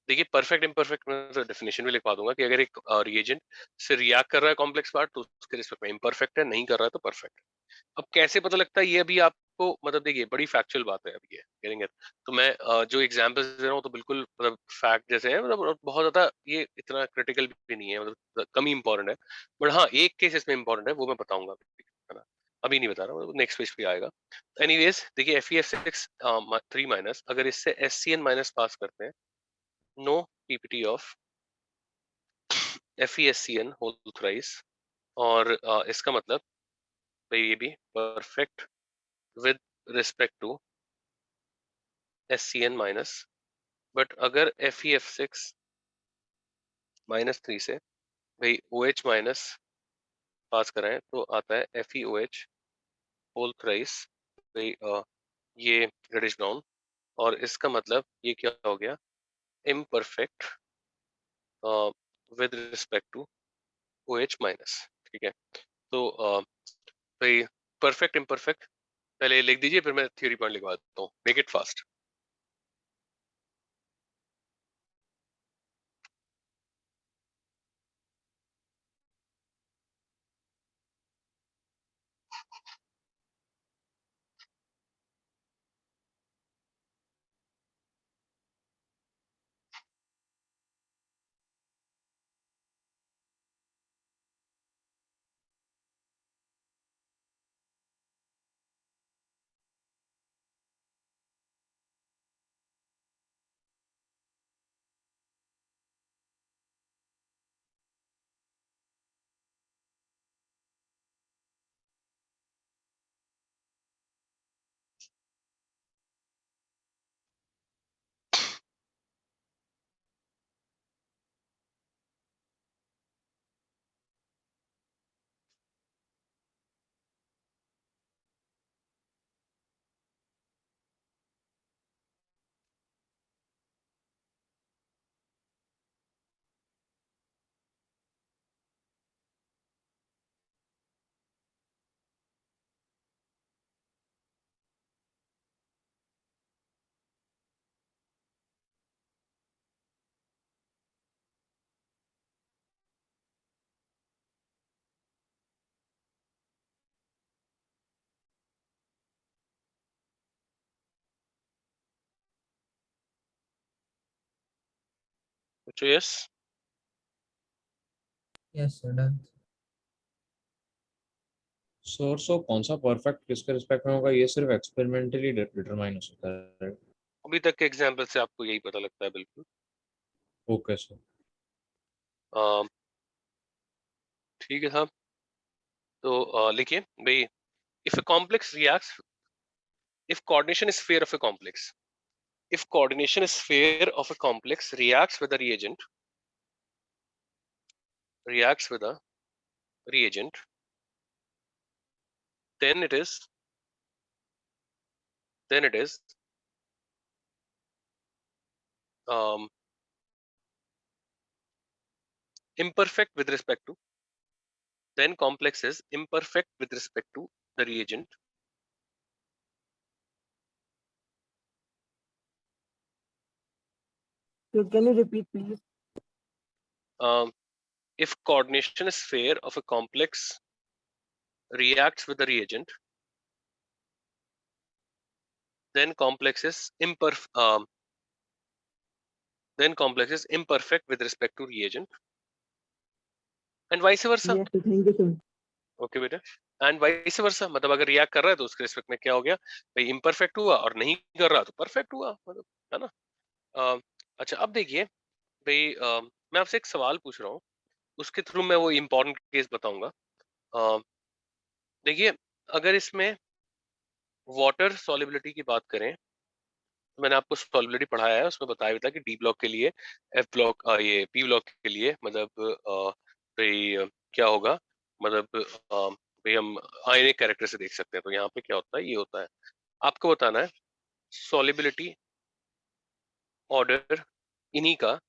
देखिए परफेक्ट इम्परफेक्ट में तो डेफिनेशन भी लिखवा दूंगा कि अगर एक रिएजेंट से रिएक्ट कर रहा है कॉम्प्लेक्स पार्ट तो उसके रिस्पेक्ट में इम्परफेक्ट है, नहीं कर रहा है तो परफेक्ट है। अब कैसे पता लगता है ये अभी आपको, मतलब देखिए बड़ी फैक्चुअल बात है अभी ये करेंगे। तो मैं जो एग्जांपल्स दे रहा हूँ तो बिल्कुल मतलब फैक्ट जैसे है, मतलब बहुत ज्यादा ये इतना क्रिटिकल भी नहीं है, मतलब कम ही इंपॉर्टेंट है। बट हाँ एक केस इसमें इंपॉर्टेंट है, वो मैं बताऊंगा, है ना, अभी नहीं बता रहा हूँ, नेक्स्ट पेज पे आएगा। एनीवेज देखिए FeF6 3- अगर इससे SCN- पास करते हैं, no PPT of FeSCN whole thrice, और इसका मतलब भाई ये भी perfect with respect to SCN-, but अगर FeF6-3 से भाई OH- पास कराएं तो आता है FeOH होल थ्राइस, भाई ये रेडिश ब्राउन, और इसका मतलब ये क्या हो गया, imperfect with respect to OH-। ठीक है, तो भाई परफेक्ट इम्परफेक्ट पहले लिख दीजिए, फिर मैं थ्योरी पॉइंट लिखवा देता हूँ, मेक इट फास्ट। तो yes, yes sir, done. Source of कौन सा परफेक्ट किसके रिस्पेक्ट में होगा, ये सिर्फ एक्सपेरिमेंटली डिटरमाइन हो सकता है। अभी तक के एग्जांपल से आपको यही पता लगता है बिल्कुल। Okay sir. ठीक है साहब, तो लिखिए भाई, if a complex reacts, if coordination is sphere of a complex, if coordination is sphere of a complex reacts with a reagent, reacts with a reagent, then it is um, imperfect with respect to, then complex is imperfect with respect to the reagent, Can you repeat, please? If coordination is fair of a complex reacts with the reagent, then complex is imperfect with respect to reagent, and vice versa. Yes, sir. Thank you, sir. Okay बेटा, and vice versa, मतलब अगर react कर रहा है तो उसके respect में क्या हो गया भाई, इम्परफेक्ट हुआ, और नहीं कर रहा तो परफेक्ट हुआ, मतलब है ना। अच्छा अब देखिए भाई, मैं आपसे एक सवाल पूछ रहा हूँ, उसके थ्रू मैं वो इम्पोर्टेंट केस बताऊंगा। देखिए अगर इसमें वाटर सॉल्युबिलिटी की बात करें, तो मैंने आपको सॉल्युबिलिटी पढ़ाया है, उसमें बताया भी था कि डी ब्लॉक के लिए, एफ ब्लॉक, ये पी ब्लॉक के लिए, मतलब भाई क्या होगा, मतलब भाई हम आयनिक कैरेक्टर से देख सकते हैं। तो यहाँ पे क्या होता है, ये होता है, आपको बताना है सॉल्युबिलिटी ऑर्डर इन्हीं का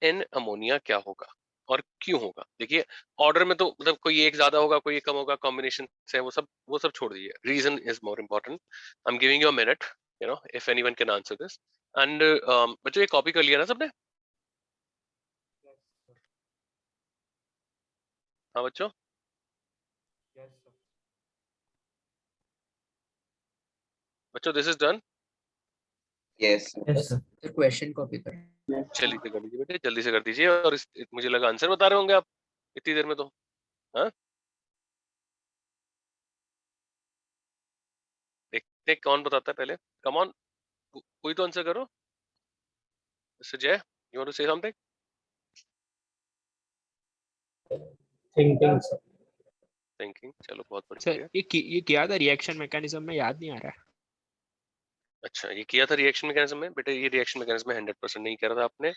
एन अमोनिया क्या होगा और क्यों होगा। देखिए ऑर्डर में तो मतलब कोई एक ज्यादा होगा, कोई एक कम होगा, कॉम्बिनेशन से, वो सब छोड़ दीजिए, reason is more important. I am giving you a minute, you know, if anyone can answer this. And बच्चों ये कॉपी कर लिया ना सबने? हाँ बच्चों, बच्चों this is done. Yes yes sir, question copy कर। जल्दी से कर दीजिए बेटे, जल्दी से कर दीजिए। और मुझे लगा आंसर बता रहे होंगे आप इतनी देर में, तो हाँ देखते हैं कौन बताता है पहले। कम ऑन, कोई तो आंसर करो। Jai, you want to say something? Thinking sir. Thinking, चलो बहुत सर बढ़िया। ये किया था रिएक्शन मैकेनिज्म में, याद नहीं आ रहा है। अच्छा ये किया था रिएक्शन मैकेनिज्म में बेटे, ये रिएक्शन मैकेनिज्म में 100% नहीं करा था आपने,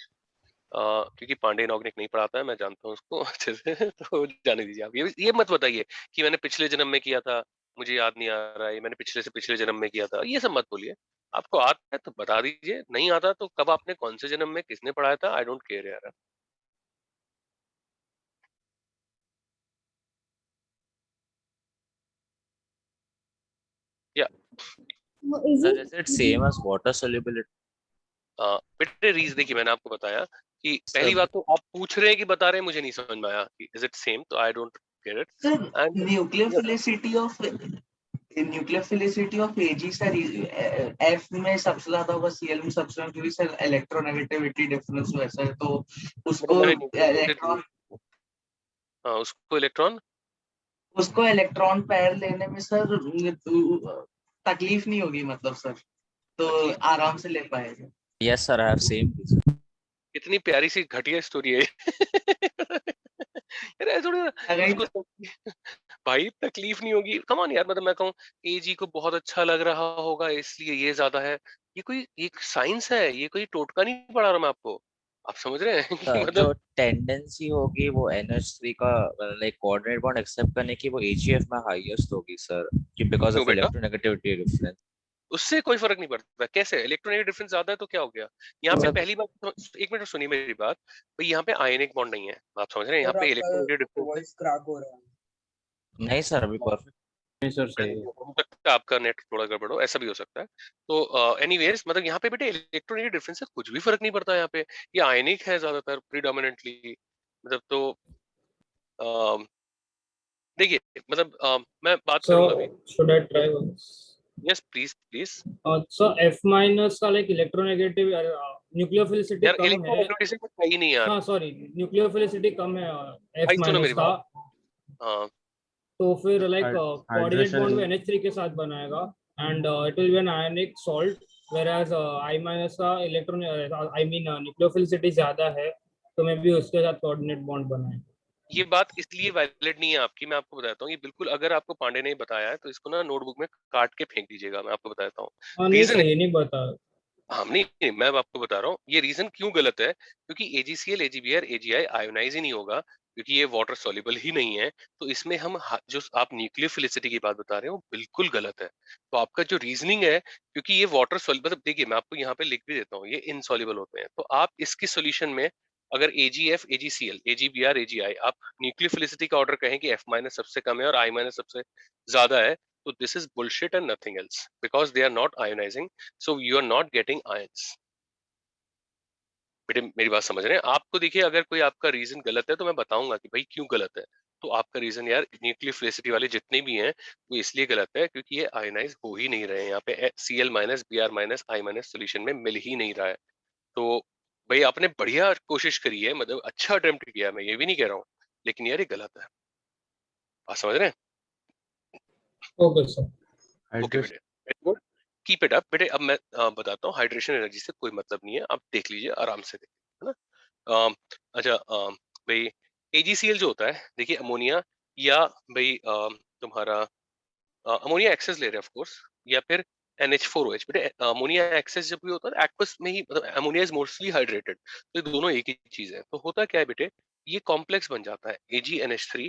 क्योंकि पांडे इनऑर्गेनिक नहीं पढ़ाता है, मैं जानता हूँ उसको अच्छे से तो जाने दीजिए आप। ये मत बताइए कि मैंने पिछले जन्म में किया था, मुझे याद नहीं आ रहा है, मैंने पिछले से पिछले जन्म में किया था, ये सब मत बोलिए। आपको आता है तो बता दीजिए, नहीं आता तो कब आपने कौन से जन्म में किसने पढ़ाया था, आई डोंट केयर यार। या Is Is it same as water solubility? बेटे रीज देखिए, मैंने आपको बताया कि पहली Sir, बात तो आप पूछ रहे हैं कि बता रहे हैं, मुझे नहीं समझ में आया कि इज इट सेम, तो I don't get it. Sir, and nucleophilicity of AG sir, F में सबसे ज्यादा होगा, सीएल में सबसे ज्यादा, क्योंकि सर इलेक्ट्रोनेगेटिविटी डिफरेंस वैसा है, तो उसको इलेक्ट्रॉन उसको इलेक्ट्रॉन पैर लेने में सर तकलीफ नहीं होगी, मतलब सर, तो आराम से ले पाएगा। yes sir, I have same reason. इतनी प्यारी सी घटिया स्टोरी है यार, ऐसा थोड़ी ना, उसको भाई तकलीफ नहीं होगी, कम ऑन यार, मतलब मैं कहूँ एजी को बहुत अच्छा लग रहा होगा इसलिए ये ज्यादा है, ये कोई एक साइंस है, ये कोई टोटका नहीं पढ़ा रहा मैं आपको, आप समझ रहे हैं कि जो मतलब टेंडेंसी होगी वो NH3 का लाइक कोऑर्डिनेट बॉन्ड एक्सेप्ट करने की, वो AgF में हाईएस्ट होगी सर, कि बिकॉज क्यों ऑफ बेटा, इलेक्ट्रोनेगेटिविटी डिफरेंस। उससे कोई फर्क नहीं पड़ता। कैसे इलेक्ट्रोनेगेटिव डिफरेंस ज्यादा है तो क्या हो गया, यहाँ पे सर पहली बात तो, एक मिनट सुनिए मेरी बात भाई, यहाँ पे आयनिक बॉन्ड नहीं है, आप समझ रहे हैं, यहाँ सर पे आपका इलेक्ट्रोनेगेटिव डिफरेंस है। वॉइस क्रैक हो रहा है। नहीं सर, अभी परफेक्ट। नहीं सर सही है। हो सकता है आपका नेट थोड़ा गड़बड़ हो, ऐसा भी हो सकता है। तो एनीवेज मतलब यहाँ पे बेटे इलेक्ट्रोनेगेटिव डिफरेंस से कुछ भी फर्क नहीं पड़ता यहाँ पे, ये आयनिक है ज्यादातर प्रीडोमिनेंटली, मतलब तो अम, देखिए मतलब मैं बात करूंगा अभी। So should I try once? Yes please please. So F minus का like electronegative न्यूक्लियोफिलिसिटी यार कम है। इलेक्ट्रोनेगेटिविटी से कुछ है ही नहीं यार, हाँ सॉरी, न्यूक्लियोफिलिसिटी कम है F भाई सुनो माइनस मेरी का, बात। हाँ तो फिर लाइक कोऑर्डिनेट बॉन्ड हाइड्रेशन वो NH3 के साथ बनाएगा and it will be an ionic salt, whereas I minus का इलेक्ट्रॉन आई मीन न्यूक्लियोफिलिसिटी ज्यादा है, तो मैं भी उसके साथ कोऑर्डिनेट बॉन्ड बनाएगा। ये बात इसलिए वैलिड नहीं है आपकी, मैं आपको बताता हूँ, ये बिल्कुल अगर आपको पांडे ने बताया है तो इसको ना नोटबुक में काट के फेंक दीजिएगा, मैं आपको बताता हूँ नहीं रीजन। सर ये नहीं बता। हाँ नहीं, मैं आपको बता रहा हूँ ये रीजन क्यों गलत है, क्योंकि AgCl AgBr AgI आयोनाइज ही नहीं होगा, क्योंकि ये वाटर सॉल्युबल ही नहीं है। तो इसमें हम जो आप न्यूक्लियोफिलिसिटी की बात बता रहे हो बिल्कुल गलत है। तो आपका जो रीजनिंग है, क्योंकि ये वाटर सॉल्युबल, मतलब देखिए मैं आपको यहाँ पे लिख भी देता हूँ, ये इनसॉल्युबल होते हैं, तो आप इसके सोल्यूशन में अगर AgF AgCl AgBr AgI आप न्यूक्लियोफिलिसिटी का ऑर्डर कहें कि F माइनस सबसे कम है और I माइनस सबसे ज्यादा है, तो this is bullshit and nothing else, because they are not ionising, so you are not getting ions. बेटे मेरी बात समझ रहे हैं आपको? देखिए अगर कोई आपका रीजन गलत है तो मैं बताऊंगा कि भाई क्यों गलत है। तो आपका रीजन यार न्यूक्लियोफिलिसिटी वाले जितने भी हैं वो इसलिए गलत है क्योंकि ये आयनाइज हो ही नहीं रहे हैं। यहाँ पे Cl minus Br minus I minus solution में मिल ही नहीं रहा है। तो भाई आपने बढ़िया कोशिश करी है, मतलब अच्छा अटेम्प्ट किया है, मैं ये भी नहीं कह रहा हूँ, लेकिन यार ये गलत है। आप समझ रहे हैं? Okay sir. ओके बेटे, कीप इट अप बेटे। अब मैं बताता हूँ, हाइड्रेशन एनर्जी से कोई मतलब नहीं है, आप देख लीजिए आराम से देखिए, है ना। अच्छा भाई AgCl जो होता है, देखिए अमोनिया या भाई तुम्हारा अमोनिया एक्सेस ले रहे हैं ऑफ कोर्स, या फिर NH4OH। बेटे अमोनिया एक्सेस जब भी होता है एक्वस में ही, मतलब अमोनिया इज मोस्टली हाइड्रेटेड, तो ये दोनों एक ही चीज है। तो होता क्या है बेटे, ये कॉम्प्लेक्स बन जाता है AgNH3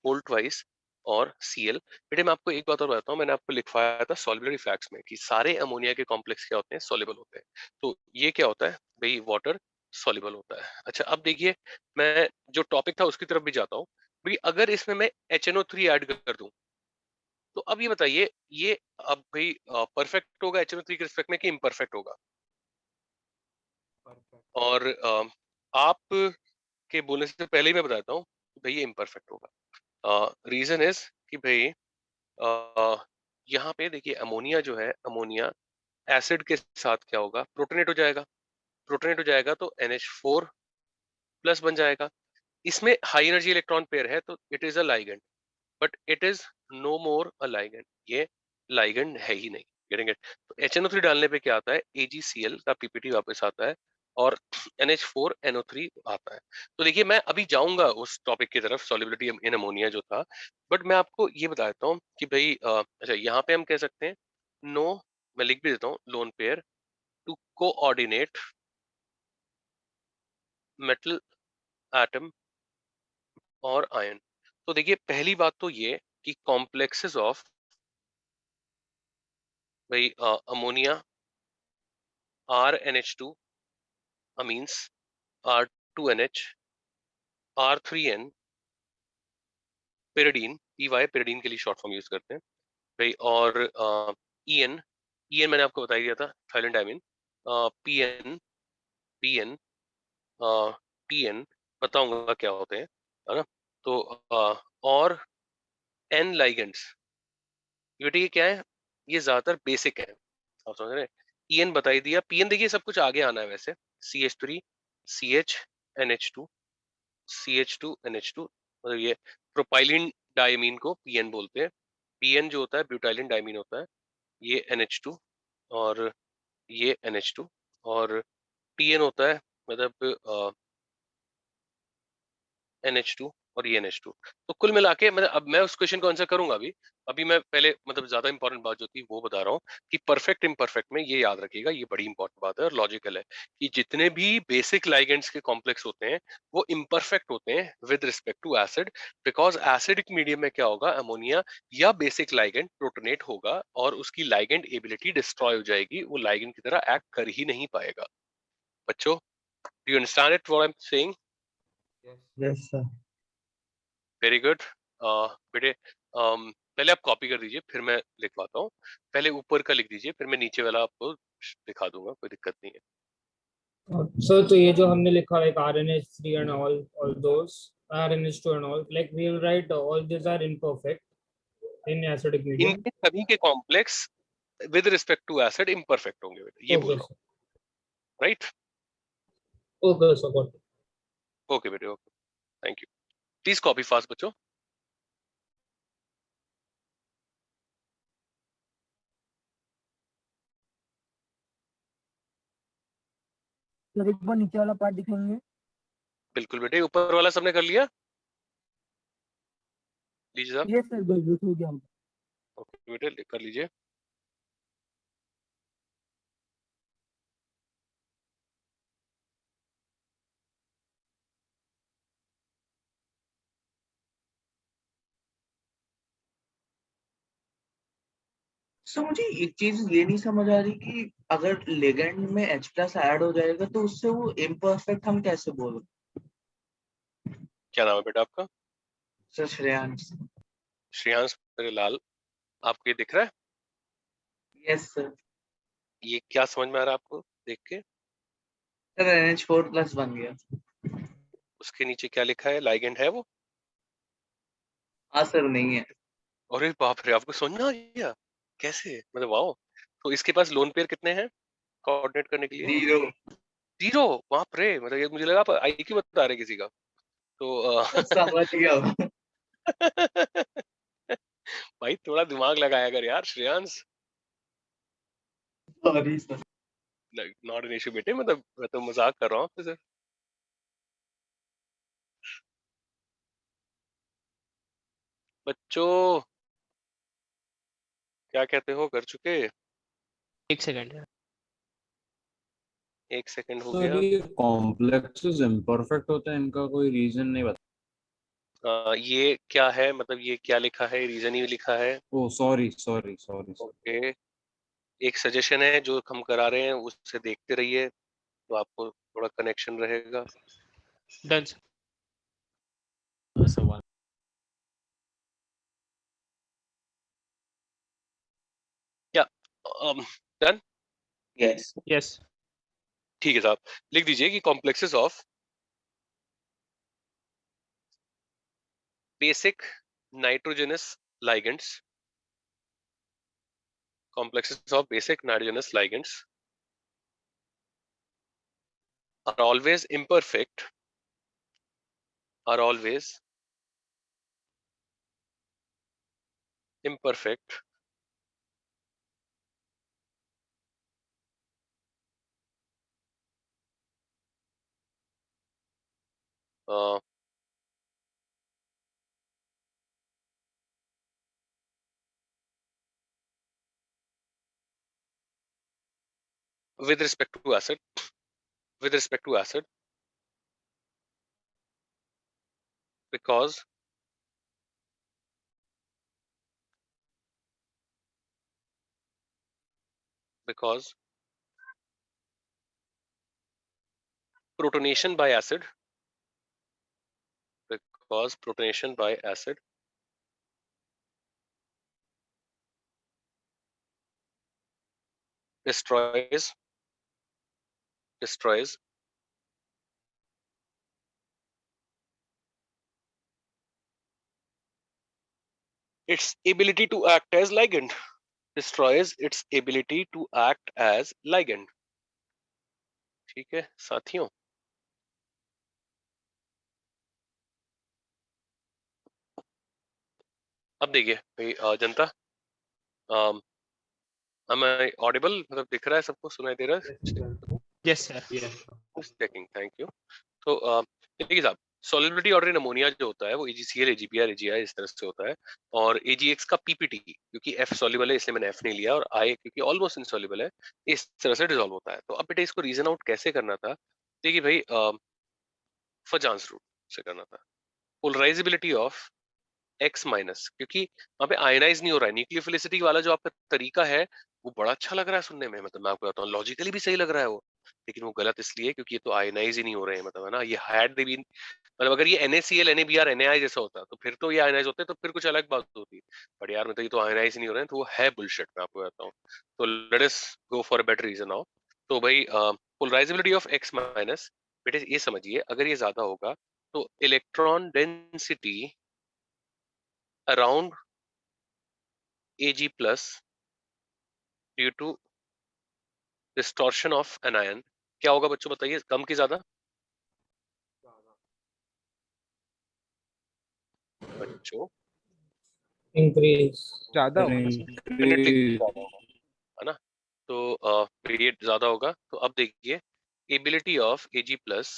होल ट्वाइस और Cl। बेटे मैं आपको एक बात और बताता हूँ, मैंने आपको लिखवाया था सॉल्युबल फैक्ट्स में कि सारे अमोनिया के कॉम्प्लेक्स क्या होते हैं, सॉल्युबल होते हैं। तो ये क्या होता है भाई, वाटर सॉल्युबल होता है। अच्छा अब देखिए, मैं जो टॉपिक था उसकी तरफ भी जाता हूँ भाई। अगर इसमें मैं HNO3 ऐड कर दूं, तो अब ये बताइए, ये अब भाई परफेक्ट होगा HNO3 के रिस्पेक्ट में कि इम्परफेक्ट होगा? और आप के बोलने से पहले ही मैं बताता हूँ भाई ये इम्परफेक्ट होगा। रीजन इज कि भाई यहाँ पे देखिए अमोनिया जो है, अमोनिया एसिड के साथ क्या होगा, प्रोटोनेट हो जाएगा। प्रोटोनेट हो जाएगा तो NH4 प्लस बन जाएगा। इसमें हाई एनर्जी इलेक्ट्रॉन पेयर है तो it is a ligand, but it is no more a ligand. ये लाइगेंड है ही नहीं। Getting it? तो HNO3 डालने पे क्या आता है, AgCl का PPT वापस आता है और NH4NO3 आता है। तो देखिए मैं अभी जाऊंगा उस टॉपिक की तरफ, सॉल्युबिलिटी इन अमोनिया जो था, बट मैं आपको ये बता देता हूँ कि भाई अच्छा यहाँ पे हम कह सकते हैं नो, मैं लिख भी देता हूँ, lone pair to coordinate metal atom और आयन। तो देखिए पहली बात तो ये कि कॉम्प्लेक्सेस ऑफ भाई ammonia RNH2 amines R2NH R3N pyridine PY pyridine के लिए शॉर्ट फॉर्म यूज करते हैं भाई। और EN EN मैंने आपको बता ही दिया था, Thailand diamine. PN PN TN बताऊंगा क्या होते हैं, है ना। तो और N ligands, बेटे ये क्या है, ये ज्यादातर बेसिक है, आप समझ रहे हैं। EN बता ही दिया। PN देखिए सब कुछ आगे आना है वैसे, CH3 CH NH2 CH2 NH2, मतलब ये प्रोपाइलिन डायमीन को PN बोलते हैं। PN जो होता है ब्यूटाइलिन डायमीन होता है, ये NH2 और ये NH2, और TN होता है मतलब NH2 और ये NH2। तो कुल मिला के मतलब अब मैं उस क्वेश्चन को आंसर करूंगा अभी। अभी मैं पहले मतलब ज्यादा इंपॉर्टेंट बात जो थी वो बता रहा हूँ कि परफेक्ट इम्परफेक्ट में ये याद रखिएगा, ये बड़ी इंपॉर्टेंट बात है और लॉजिकल है कि जितने भी बेसिक लाइगेंड्स के कॉम्प्लेक्स होते हैं वो इम्परफेक्ट होते हैं with respect to acid. Because acidic medium में क्या होगा, अमोनिया या बेसिक लाइगेंड प्रोटोनेट होगा और उसकी लाइगेंड एबिलिटी डिस्ट्रॉय हो जाएगी, वो लाइगेंड की तरह एक्ट कर ही नहीं पाएगा। बच्चों, do you understand it what I am saying? Yes sir. Very good. बेटे पहले आप कॉपी कर दीजिए फिर मैं लिखवाता हूँ। पहले ऊपर का लिख दीजिए फिर मैं नीचे वाला आपको दिखा दूंगा, कोई दिक्कत नहीं है। सर तो ये जो हमने लिखा है RNH3 and all those RNH2 and all, like we will write all these are imperfect in acidic medium. इनके सभी के complex with respect to acid imperfect होंगे बेटे, ये बोल Okay रहा हूँ, sir. Right? Okay sir, got it. Okay बेटे, okay, thank you. Please copy fast बच्चों। सर एक बार नीचे वाला पार्ट दिखाएंगे? बिल्कुल बेटे, ऊपर वाला सबने कर लिया? लीजिए साहब। यस सर, बस हो गया। ओके बेटे कर लीजिए। सो मुझे एक चीज ये नहीं समझ आ रही कि अगर लिगेंड में H प्लस ऐड हो जाएगा तो उससे वो इम्परफेक्ट हम कैसे बोल? क्या नाम है बेटा आपका? सर श्रेयांश। श्रेयांश मेरे लाल, आपको ये दिख रहा है? Yes sir. ये क्या समझ में आ रहा है आपको देख के? सर NH4 प्लस बन गया। उसके नीचे क्या लिखा है? लाइगेंड है वो? हाँ सर नहीं है। अरे बाप रे, आपको समझ में आ गया कैसे? मतलब वाओ। तो इसके पास लोन पेयर कितने हैं कोऑर्डिनेट करने के लिए? 0। 0। बाप रे, मतलब ये मुझे लगा आप आईक्यू बता रहे किसी का। तो समझ गया। भाई थोड़ा दिमाग लगाया कर यार Shreyansh. Sorry sir. Not an issue बेटे, मतलब मैं तो मजाक कर रहा हूँ आपसे सर। बच्चों क्या कहते हो, कर चुके? 1 सेकंड। 1 सेकंड हो सर गया। ये कॉम्प्लेक्सेस इम्परफेक्ट होते हैं, इनका कोई रीजन नहीं बता। ये क्या है, मतलब ये क्या लिखा है? रीजन ही लिखा है। ओ सॉरी सॉरी सॉरी। ओके, एक सजेशन है जो हम करा रहे हैं उससे देखते रहिए तो आपको थोड़ा कनेक्शन रहेगा। डन। सवाल। या डन। यस। यस। ठीक है साहब, लिख दीजिए कि complexes of basic nitrogenous ligands, complexes of basic nitrogenous ligands are always imperfect, are always imperfect uh, with respect to acid, with respect to acid, because protonation by acid, because protonation by acid destroys its ability to act as ligand, destroys its ability to act as ligand। ठीक है साथियों, अब देखिए भाई जनता, am I audible, मतलब दिख रहा है सबको, सुनाई दे रहा है? Yes sir. Checking, thank you. तो देखिए साहब, सॉल्युबिलिटी ऑर्डर इन अमोनिया जो होता है वो AgCl AgBr AgI इस तरह से होता है, और AgX का PPT क्योंकि F सॉल्युबल है इसलिए मैंने F नहीं लिया, और I क्योंकि ऑलमोस्ट इनसॉल्युबल है, इस तरह से डिसॉल्व होता है। तो अब बेटे इसको रीजन आउट कैसे करना था? देखिए भाई फजांस रूट से करना था। पोलराइजेबिलिटी ऑफ X माइनस, क्योंकि वहां पे आयनाइज नहीं हो रहा है, न्यूक्लियोफिलिसिटी वाला जो आपका तरीका है वो बड़ा अच्छा लग रहा है सुनने में, मतलब मैं आपको बताता हूँ लॉजिकली भी सही लग रहा है वो, लेकिन वो गलत इसलिए क्योंकि ये तो आयनाइज ही नहीं हो रहे हैं, मतलब है ना, ये हैड दे बीन, मतलब अगर ये NaCl NaBr NaI जैसा होता तो फिर तो ये आयनाइज होते तो फिर कुछ अलग बात होती, बट यार मतलब ये तो आयनाइज ही नहीं हो रहे हैं, तो वो है बुलशिट, मैं आपको बताता हूँ। तो let us go for a better reason now. तो भाई पोलराइजेबिलिटी ऑफ X माइनस, बेटे ये समझिए अगर ये ज्यादा होगा तो electron density around Ag plus due to distortion of anion, क्या होगा बच्चों बताइए, कम की ज्यादा? बच्चों इंक्रीज। ज्यादा डेफिनेटली ज्यादा होगा, है ना? तो पीरियड ज्यादा होगा। तो अब देखिए ability of Ag plus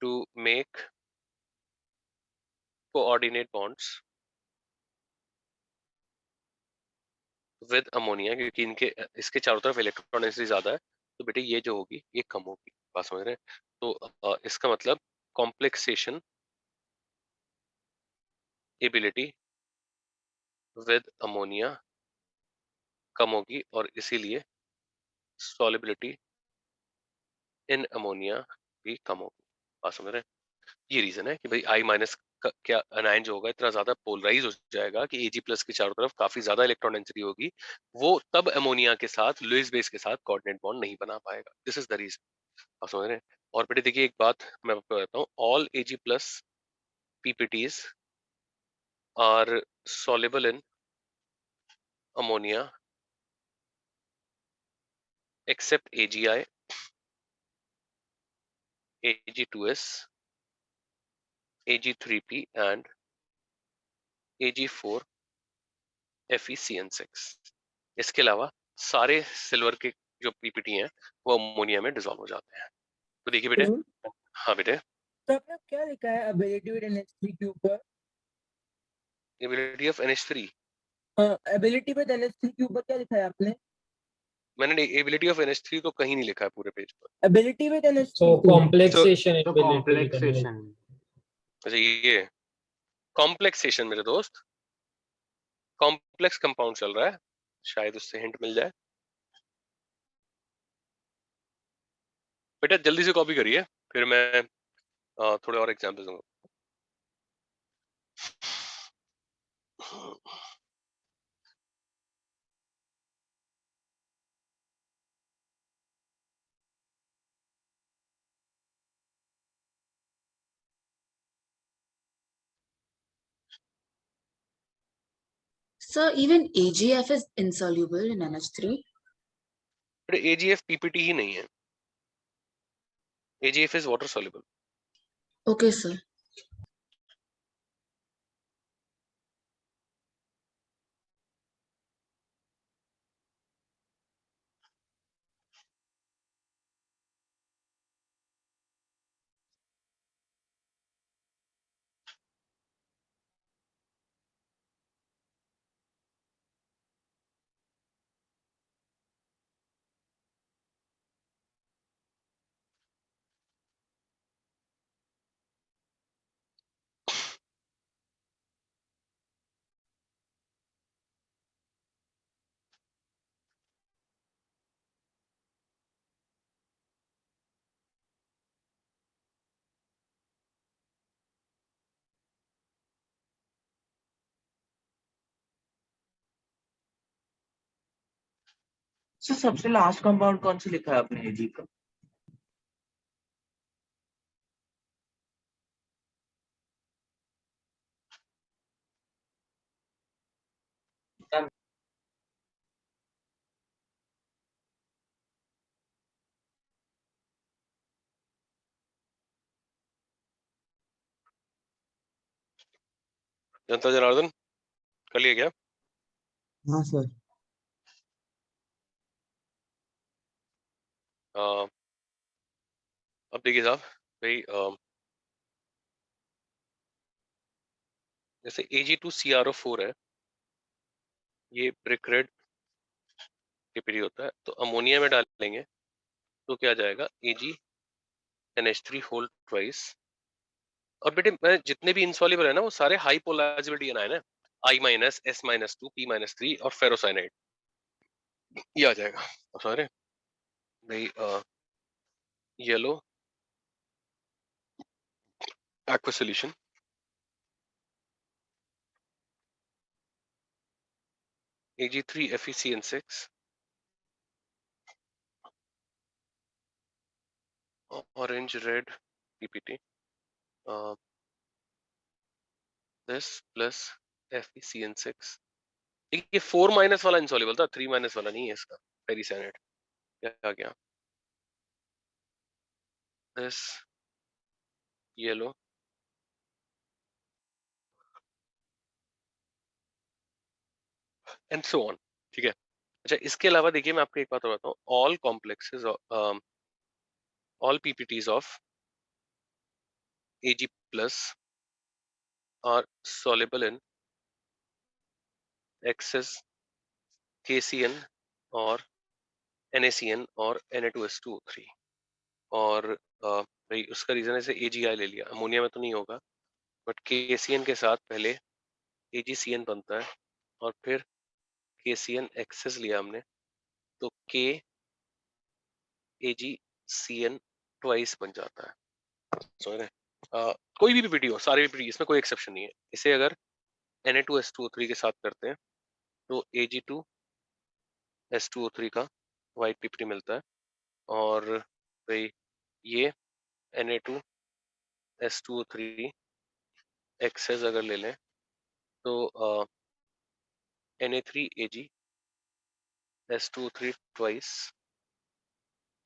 two make coordinate bonds with ammonia, क्योंकि इनके इसके चारों तरफ इलेक्ट्रॉन डेंसिटी ज्यादा है, तो बेटे ये जो होगी ये कम होगी, बात समझ रहे हैं? तो इसका मतलब कॉम्प्लेक्सेशन एबिलिटी विद अमोनिया कम होगी, और इसीलिए सॉलिबिलिटी इन अमोनिया भी कम होगी, बात समझ रहे हैं? ये रीजन है कि भाई I माइनस क्या अनायन जो होगा इतना ज्यादा पोलराइज हो जाएगा कि Ag+ के चारों तरफ काफी ज्यादा इलेक्ट्रॉन डेंसिटी होगी, वो तब अमोनिया के साथ लुईस बेस के साथ कोऑर्डिनेट बॉन्ड नहीं बना पाएगा। This is the reason. आप समझ रहे हैं? और बेटे देखिए एक बात मैं आपको बताता हूँ, ऑल Ag+ PPTs आर soluble in ammonia except AgI, Ag2S, Ag3P and Ag4 FeCN6। इसके अलावा सारे सिल्वर के जो पीपीटी हैं वो अमोनिया में डिसॉल्व हो जाते हैं। तो देखिए बेटे, हाँ बेटे, तो आपने क्या लिखा है एबिलिटी विद NH3 के ऊपर? Ability of NH3, ability with NH3 के ऊपर क्या लिखा है आपने? मैंने एबिलिटी ऑफ NH3 तो कहीं नहीं लिखा है पूरे पेज पर। Ability with NH3 So complexation तो ability with कॉम्प्लेक्सेशन अच्छा ये कॉम्प्लेक्सेशन मेरे दोस्त, कॉम्प्लेक्स कंपाउंड चल रहा है, शायद उससे हिंट मिल जाए। बेटा जल्दी से कॉपी करिए, फिर मैं थोड़े और एग्जांपल्स दूंगा। Sir, even AgF is insoluble in NH3. बेटा AgF PPT ही नहीं है, AgF is water soluble। Okay, sir. Sir सबसे लास्ट कंपाउंड कौन सी लिखा है आपने Ag का? जनता जनार्दन कर लिया क्या? हाँ सर। अब देखिए साहब भाई, जैसे Ag2CrO4 है, ये ब्रिक रेड पीपीटी होता है, तो अमोनिया में डालेंगे तो क्या जाएगा AgNH3 होल ट्वाइस। और बेटे मैं जितने भी इंसॉल्युबल है ना वो सारे हाई पोलराइजिबिलिटी आयन है, I-, S-2, P-3 और फेरोसाइनाइड, ये आ जाएगा। सारे भाई yellow aqueous solution, Ag3 FeCN6, orange red PPT, this plus FeCN6। ये 4- वाला इंसॉल्युबल था, 3- वाला नहीं है इसका, फेरिसाइनाइड। क्या क्या this yellow and so on, ठीक है। अच्छा इसके अलावा देखिए मैं आपको एक बात और बताता हूँ, all complexes, all PPTs of Ag+ are soluble in excess KCN और NaCN और Na2S2O3। और भाई उसका रीजन है AgI ले लिया, अमोनिया में तो नहीं होगा, बट KCN के साथ पहले AgCN बनता है और फिर KCN एक्सेस लिया हमने, तो K AgCN ट्वाइस बन जाता है। समझ रहे हैं? कोई भी पीपीटी हो, सारी पीपीटी, इसमें कोई एक्सेप्शन नहीं है। इसे अगर Na2S2O3 के साथ करते हैं तो Ag2S2O3 का वाइट पीपीटी मिलता है। और भाई ये Na2S2O3 एक्सेस अगर ले लें तो Na3Ag S2O3 ट्वाइस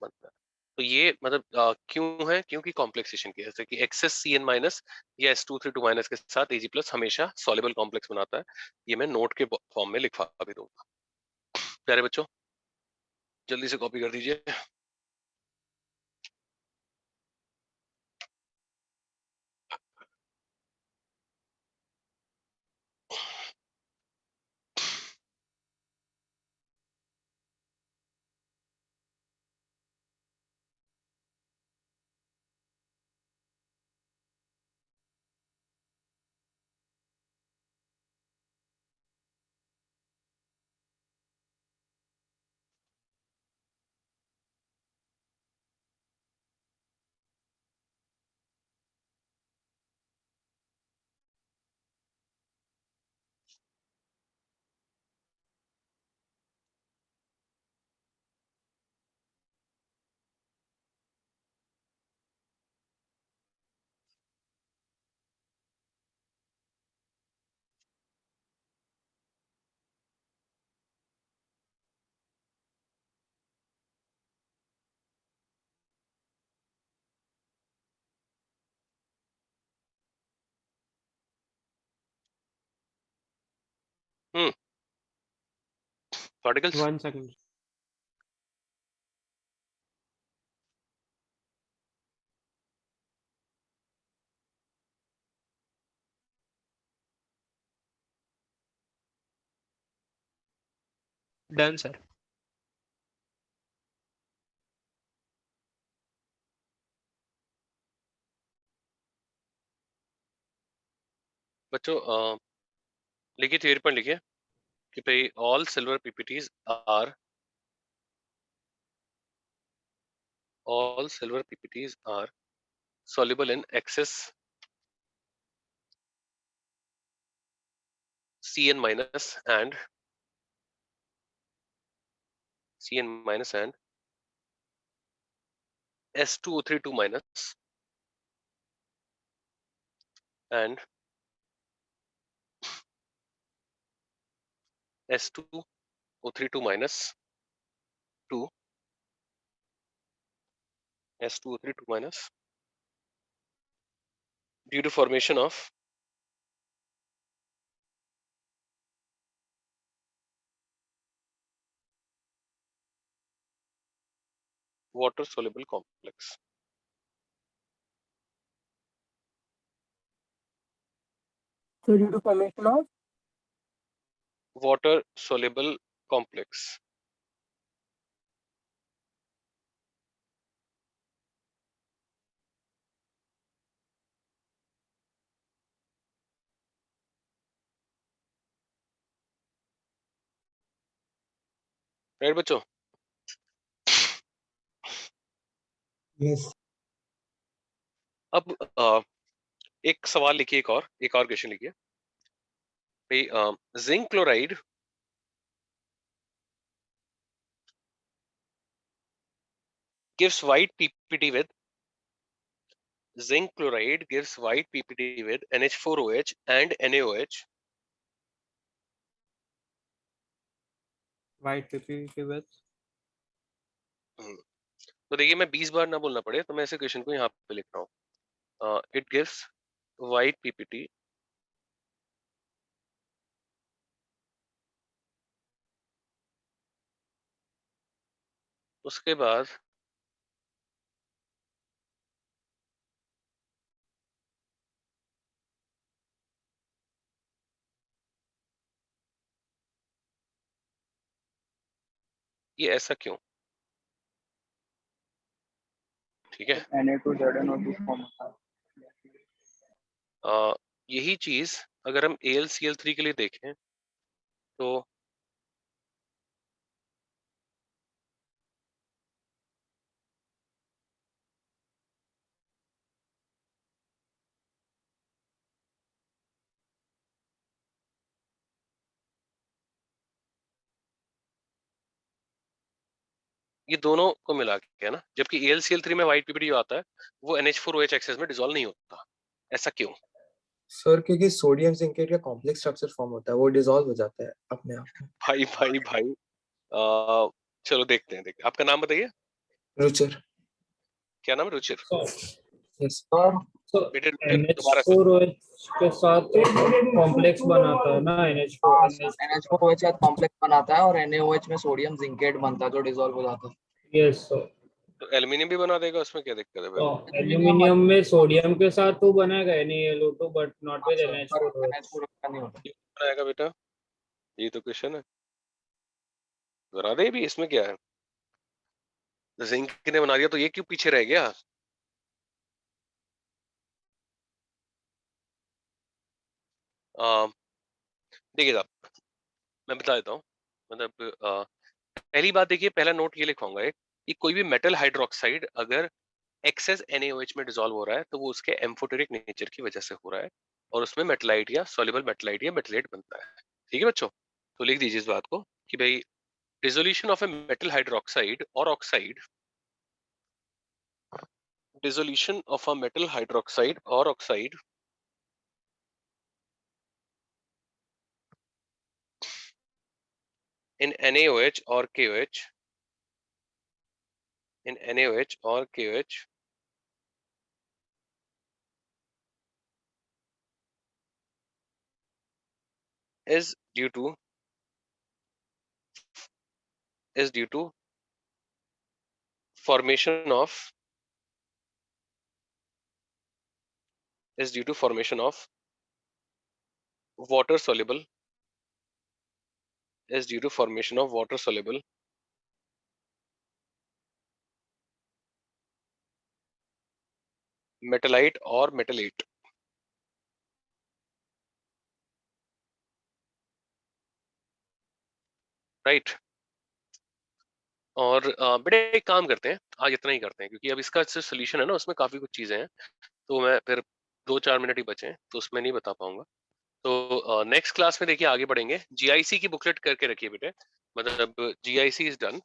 बनता है। तो ये मतलब क्यों है? क्योंकि कॉम्प्लेक्सेशन की, जैसे कि एक्सेस Cn माइनस या S2O3 2 माइनस के साथ Ag प्लस हमेशा सॉल्युबल कॉम्प्लेक्स बनाता है। ये मैं नोट के फॉर्म में लिखवा भी दूंगा। प्यारे बच्चों, जल्दी से कॉपी कर दीजिए। Particles 1 second. Done, sir. बच्चों लिखिए, थ्योरी पॉइंट लिखिए कि भाई all silver PPTs are soluble in excess Cn minus and S2O3 2 minus and S2O3 2 minus 2 S2O3 2 minus due to formation of water soluble complex. So due to formation of Water soluble complex. Right बच्चों? yes. अब एक सवाल लिखिए, एक और question लिखिए भाई। Zinc chloride gives white PPT with zinc chloride gives white PPT with NH4OH and NaOH. White PPT with तो देखिए, मैं 20 बार ना बोलना पड़े तो मैं ऐसे क्वेश्चन को यहाँ पे लिख रहा हूँ। इट गिव्स वाइट पीपीटी उसके बाद ये ऐसा क्यों? ठीक है, Na2ZnO2 फॉर्म होता है। यही चीज अगर हम AlCl3 के लिए देखें तो ये दोनों को मिला के है ना, जबकि AlCl3 में व्हाइट पीपीडी जो आता है वो NH4OH एक्सेस में डिसॉल्व नहीं होता। ऐसा क्यों? सर क्योंकि सोडियम जिंकेट का कॉम्प्लेक्स स्ट्रक्चर फॉर्म होता है, वो डिसॉल्व हो जाता है अपने आप में। भाई चलो देखते हैं। आपका नाम बताइए। रुचिर। क्या नाम है? रुचिर। यस तो बेटे रुचिर दोबारा से। NH4OH के साथ कॉम्प्लेक्स बनाता है ना NH4 NH4OH साथ कॉम्प्लेक्स बनाता है और NaOH में सोडियम जिंकेट बनता है जो डिसॉल्व हो जाता है। Yes sir. तो एल्युमिनियम भी बना देगा, उसमें क्या दिक्कत है फिर? एल्यूमिनियम में सोडियम के साथ तो बनेगा NaLO2 but not with NH4OH। बनाएगा बेटा, ये तो क्वेश्चन है। बना दे भी, इसमें क्या है? जिंक ने बना दिया तो ये क्यों पीछे रह गया? देखिए साहब, मैं बता देता हूँ। मतलब पहली बात देखिए, पहला नोट ये लिखवाऊंगा एक, कि कोई भी मेटल हाइड्रोक्साइड अगर एक्सेस NaOH में डिसॉल्व हो रहा है तो वो उसके एम्फोटेरिक नेचर की वजह से हो रहा है और उसमें मेटलाइट या सॉल्युबल मेटलाइट या मेटलेट बनता है। ठीक है बच्चों, तो लिख दीजिए इस बात को कि भाई dissolution of a metal hydroxide और oxide, dissolution of a metal hydroxide और oxide in NaOH or KOH, in NaOH or KOH is due to formation of water soluble मेटलाइट और मेटलेट। राइट। और बेटे एक काम करते हैं, आज इतना ही करते हैं क्योंकि अब इसका जो सोल्यूशन है ना उसमें काफी कुछ चीजें हैं, तो मैं फिर 2-4 मिनट ही बचे हैं तो उसमें नहीं बता पाऊंगा। तो नेक्स्ट क्लास में देखिए आगे बढ़ेंगे। GIC की बुकलेट करके रखिए बेटे, मतलब GIC इज डन,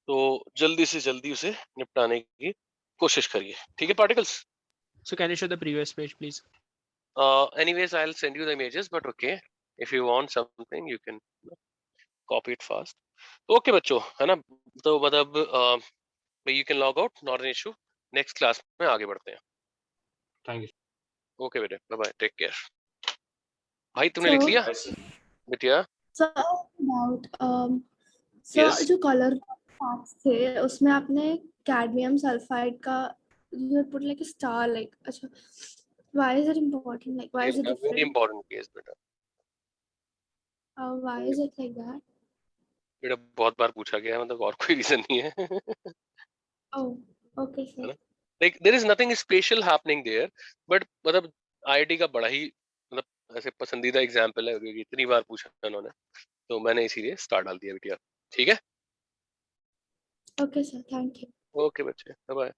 तो जल्दी से जल्दी उसे निपटाने की कोशिश करिए। ठीक है particles? So can you show the previous page, please? Anyways, I'll send you the images, but okay, if you want something, you can copy it fast. तो ओके बच्चों, है ना? तो मतलब you can log out, not an issue. Next class में आगे बढ़ते हैं। Thank you. ओके बेटे, बाय बाय, टेक केयर। भाई तुमने लिख लिया बिटिया? Sir about Yes. सर जो कलर पार्ट्स थे उसमें आपने कैडमियम सल्फाइड का you put like a star like अच्छा why is it important like why is it Very different important case बेटा। why is it like that बेटा बहुत बार पूछा गया है, मतलब और कोई रीजन नहीं है। oh okay sir Like there is nothing special happening there, but मतलब IIT का बड़ा ही मतलब ऐसे पसंदीदा एग्जाम्पल है क्योंकि इतनी बार पूछा उन्होंने, तो मैंने इसीलिए स्टार डाल दिया बिटिया। ठीक है? okay sir thank you okay बच्चे, बाय बाय।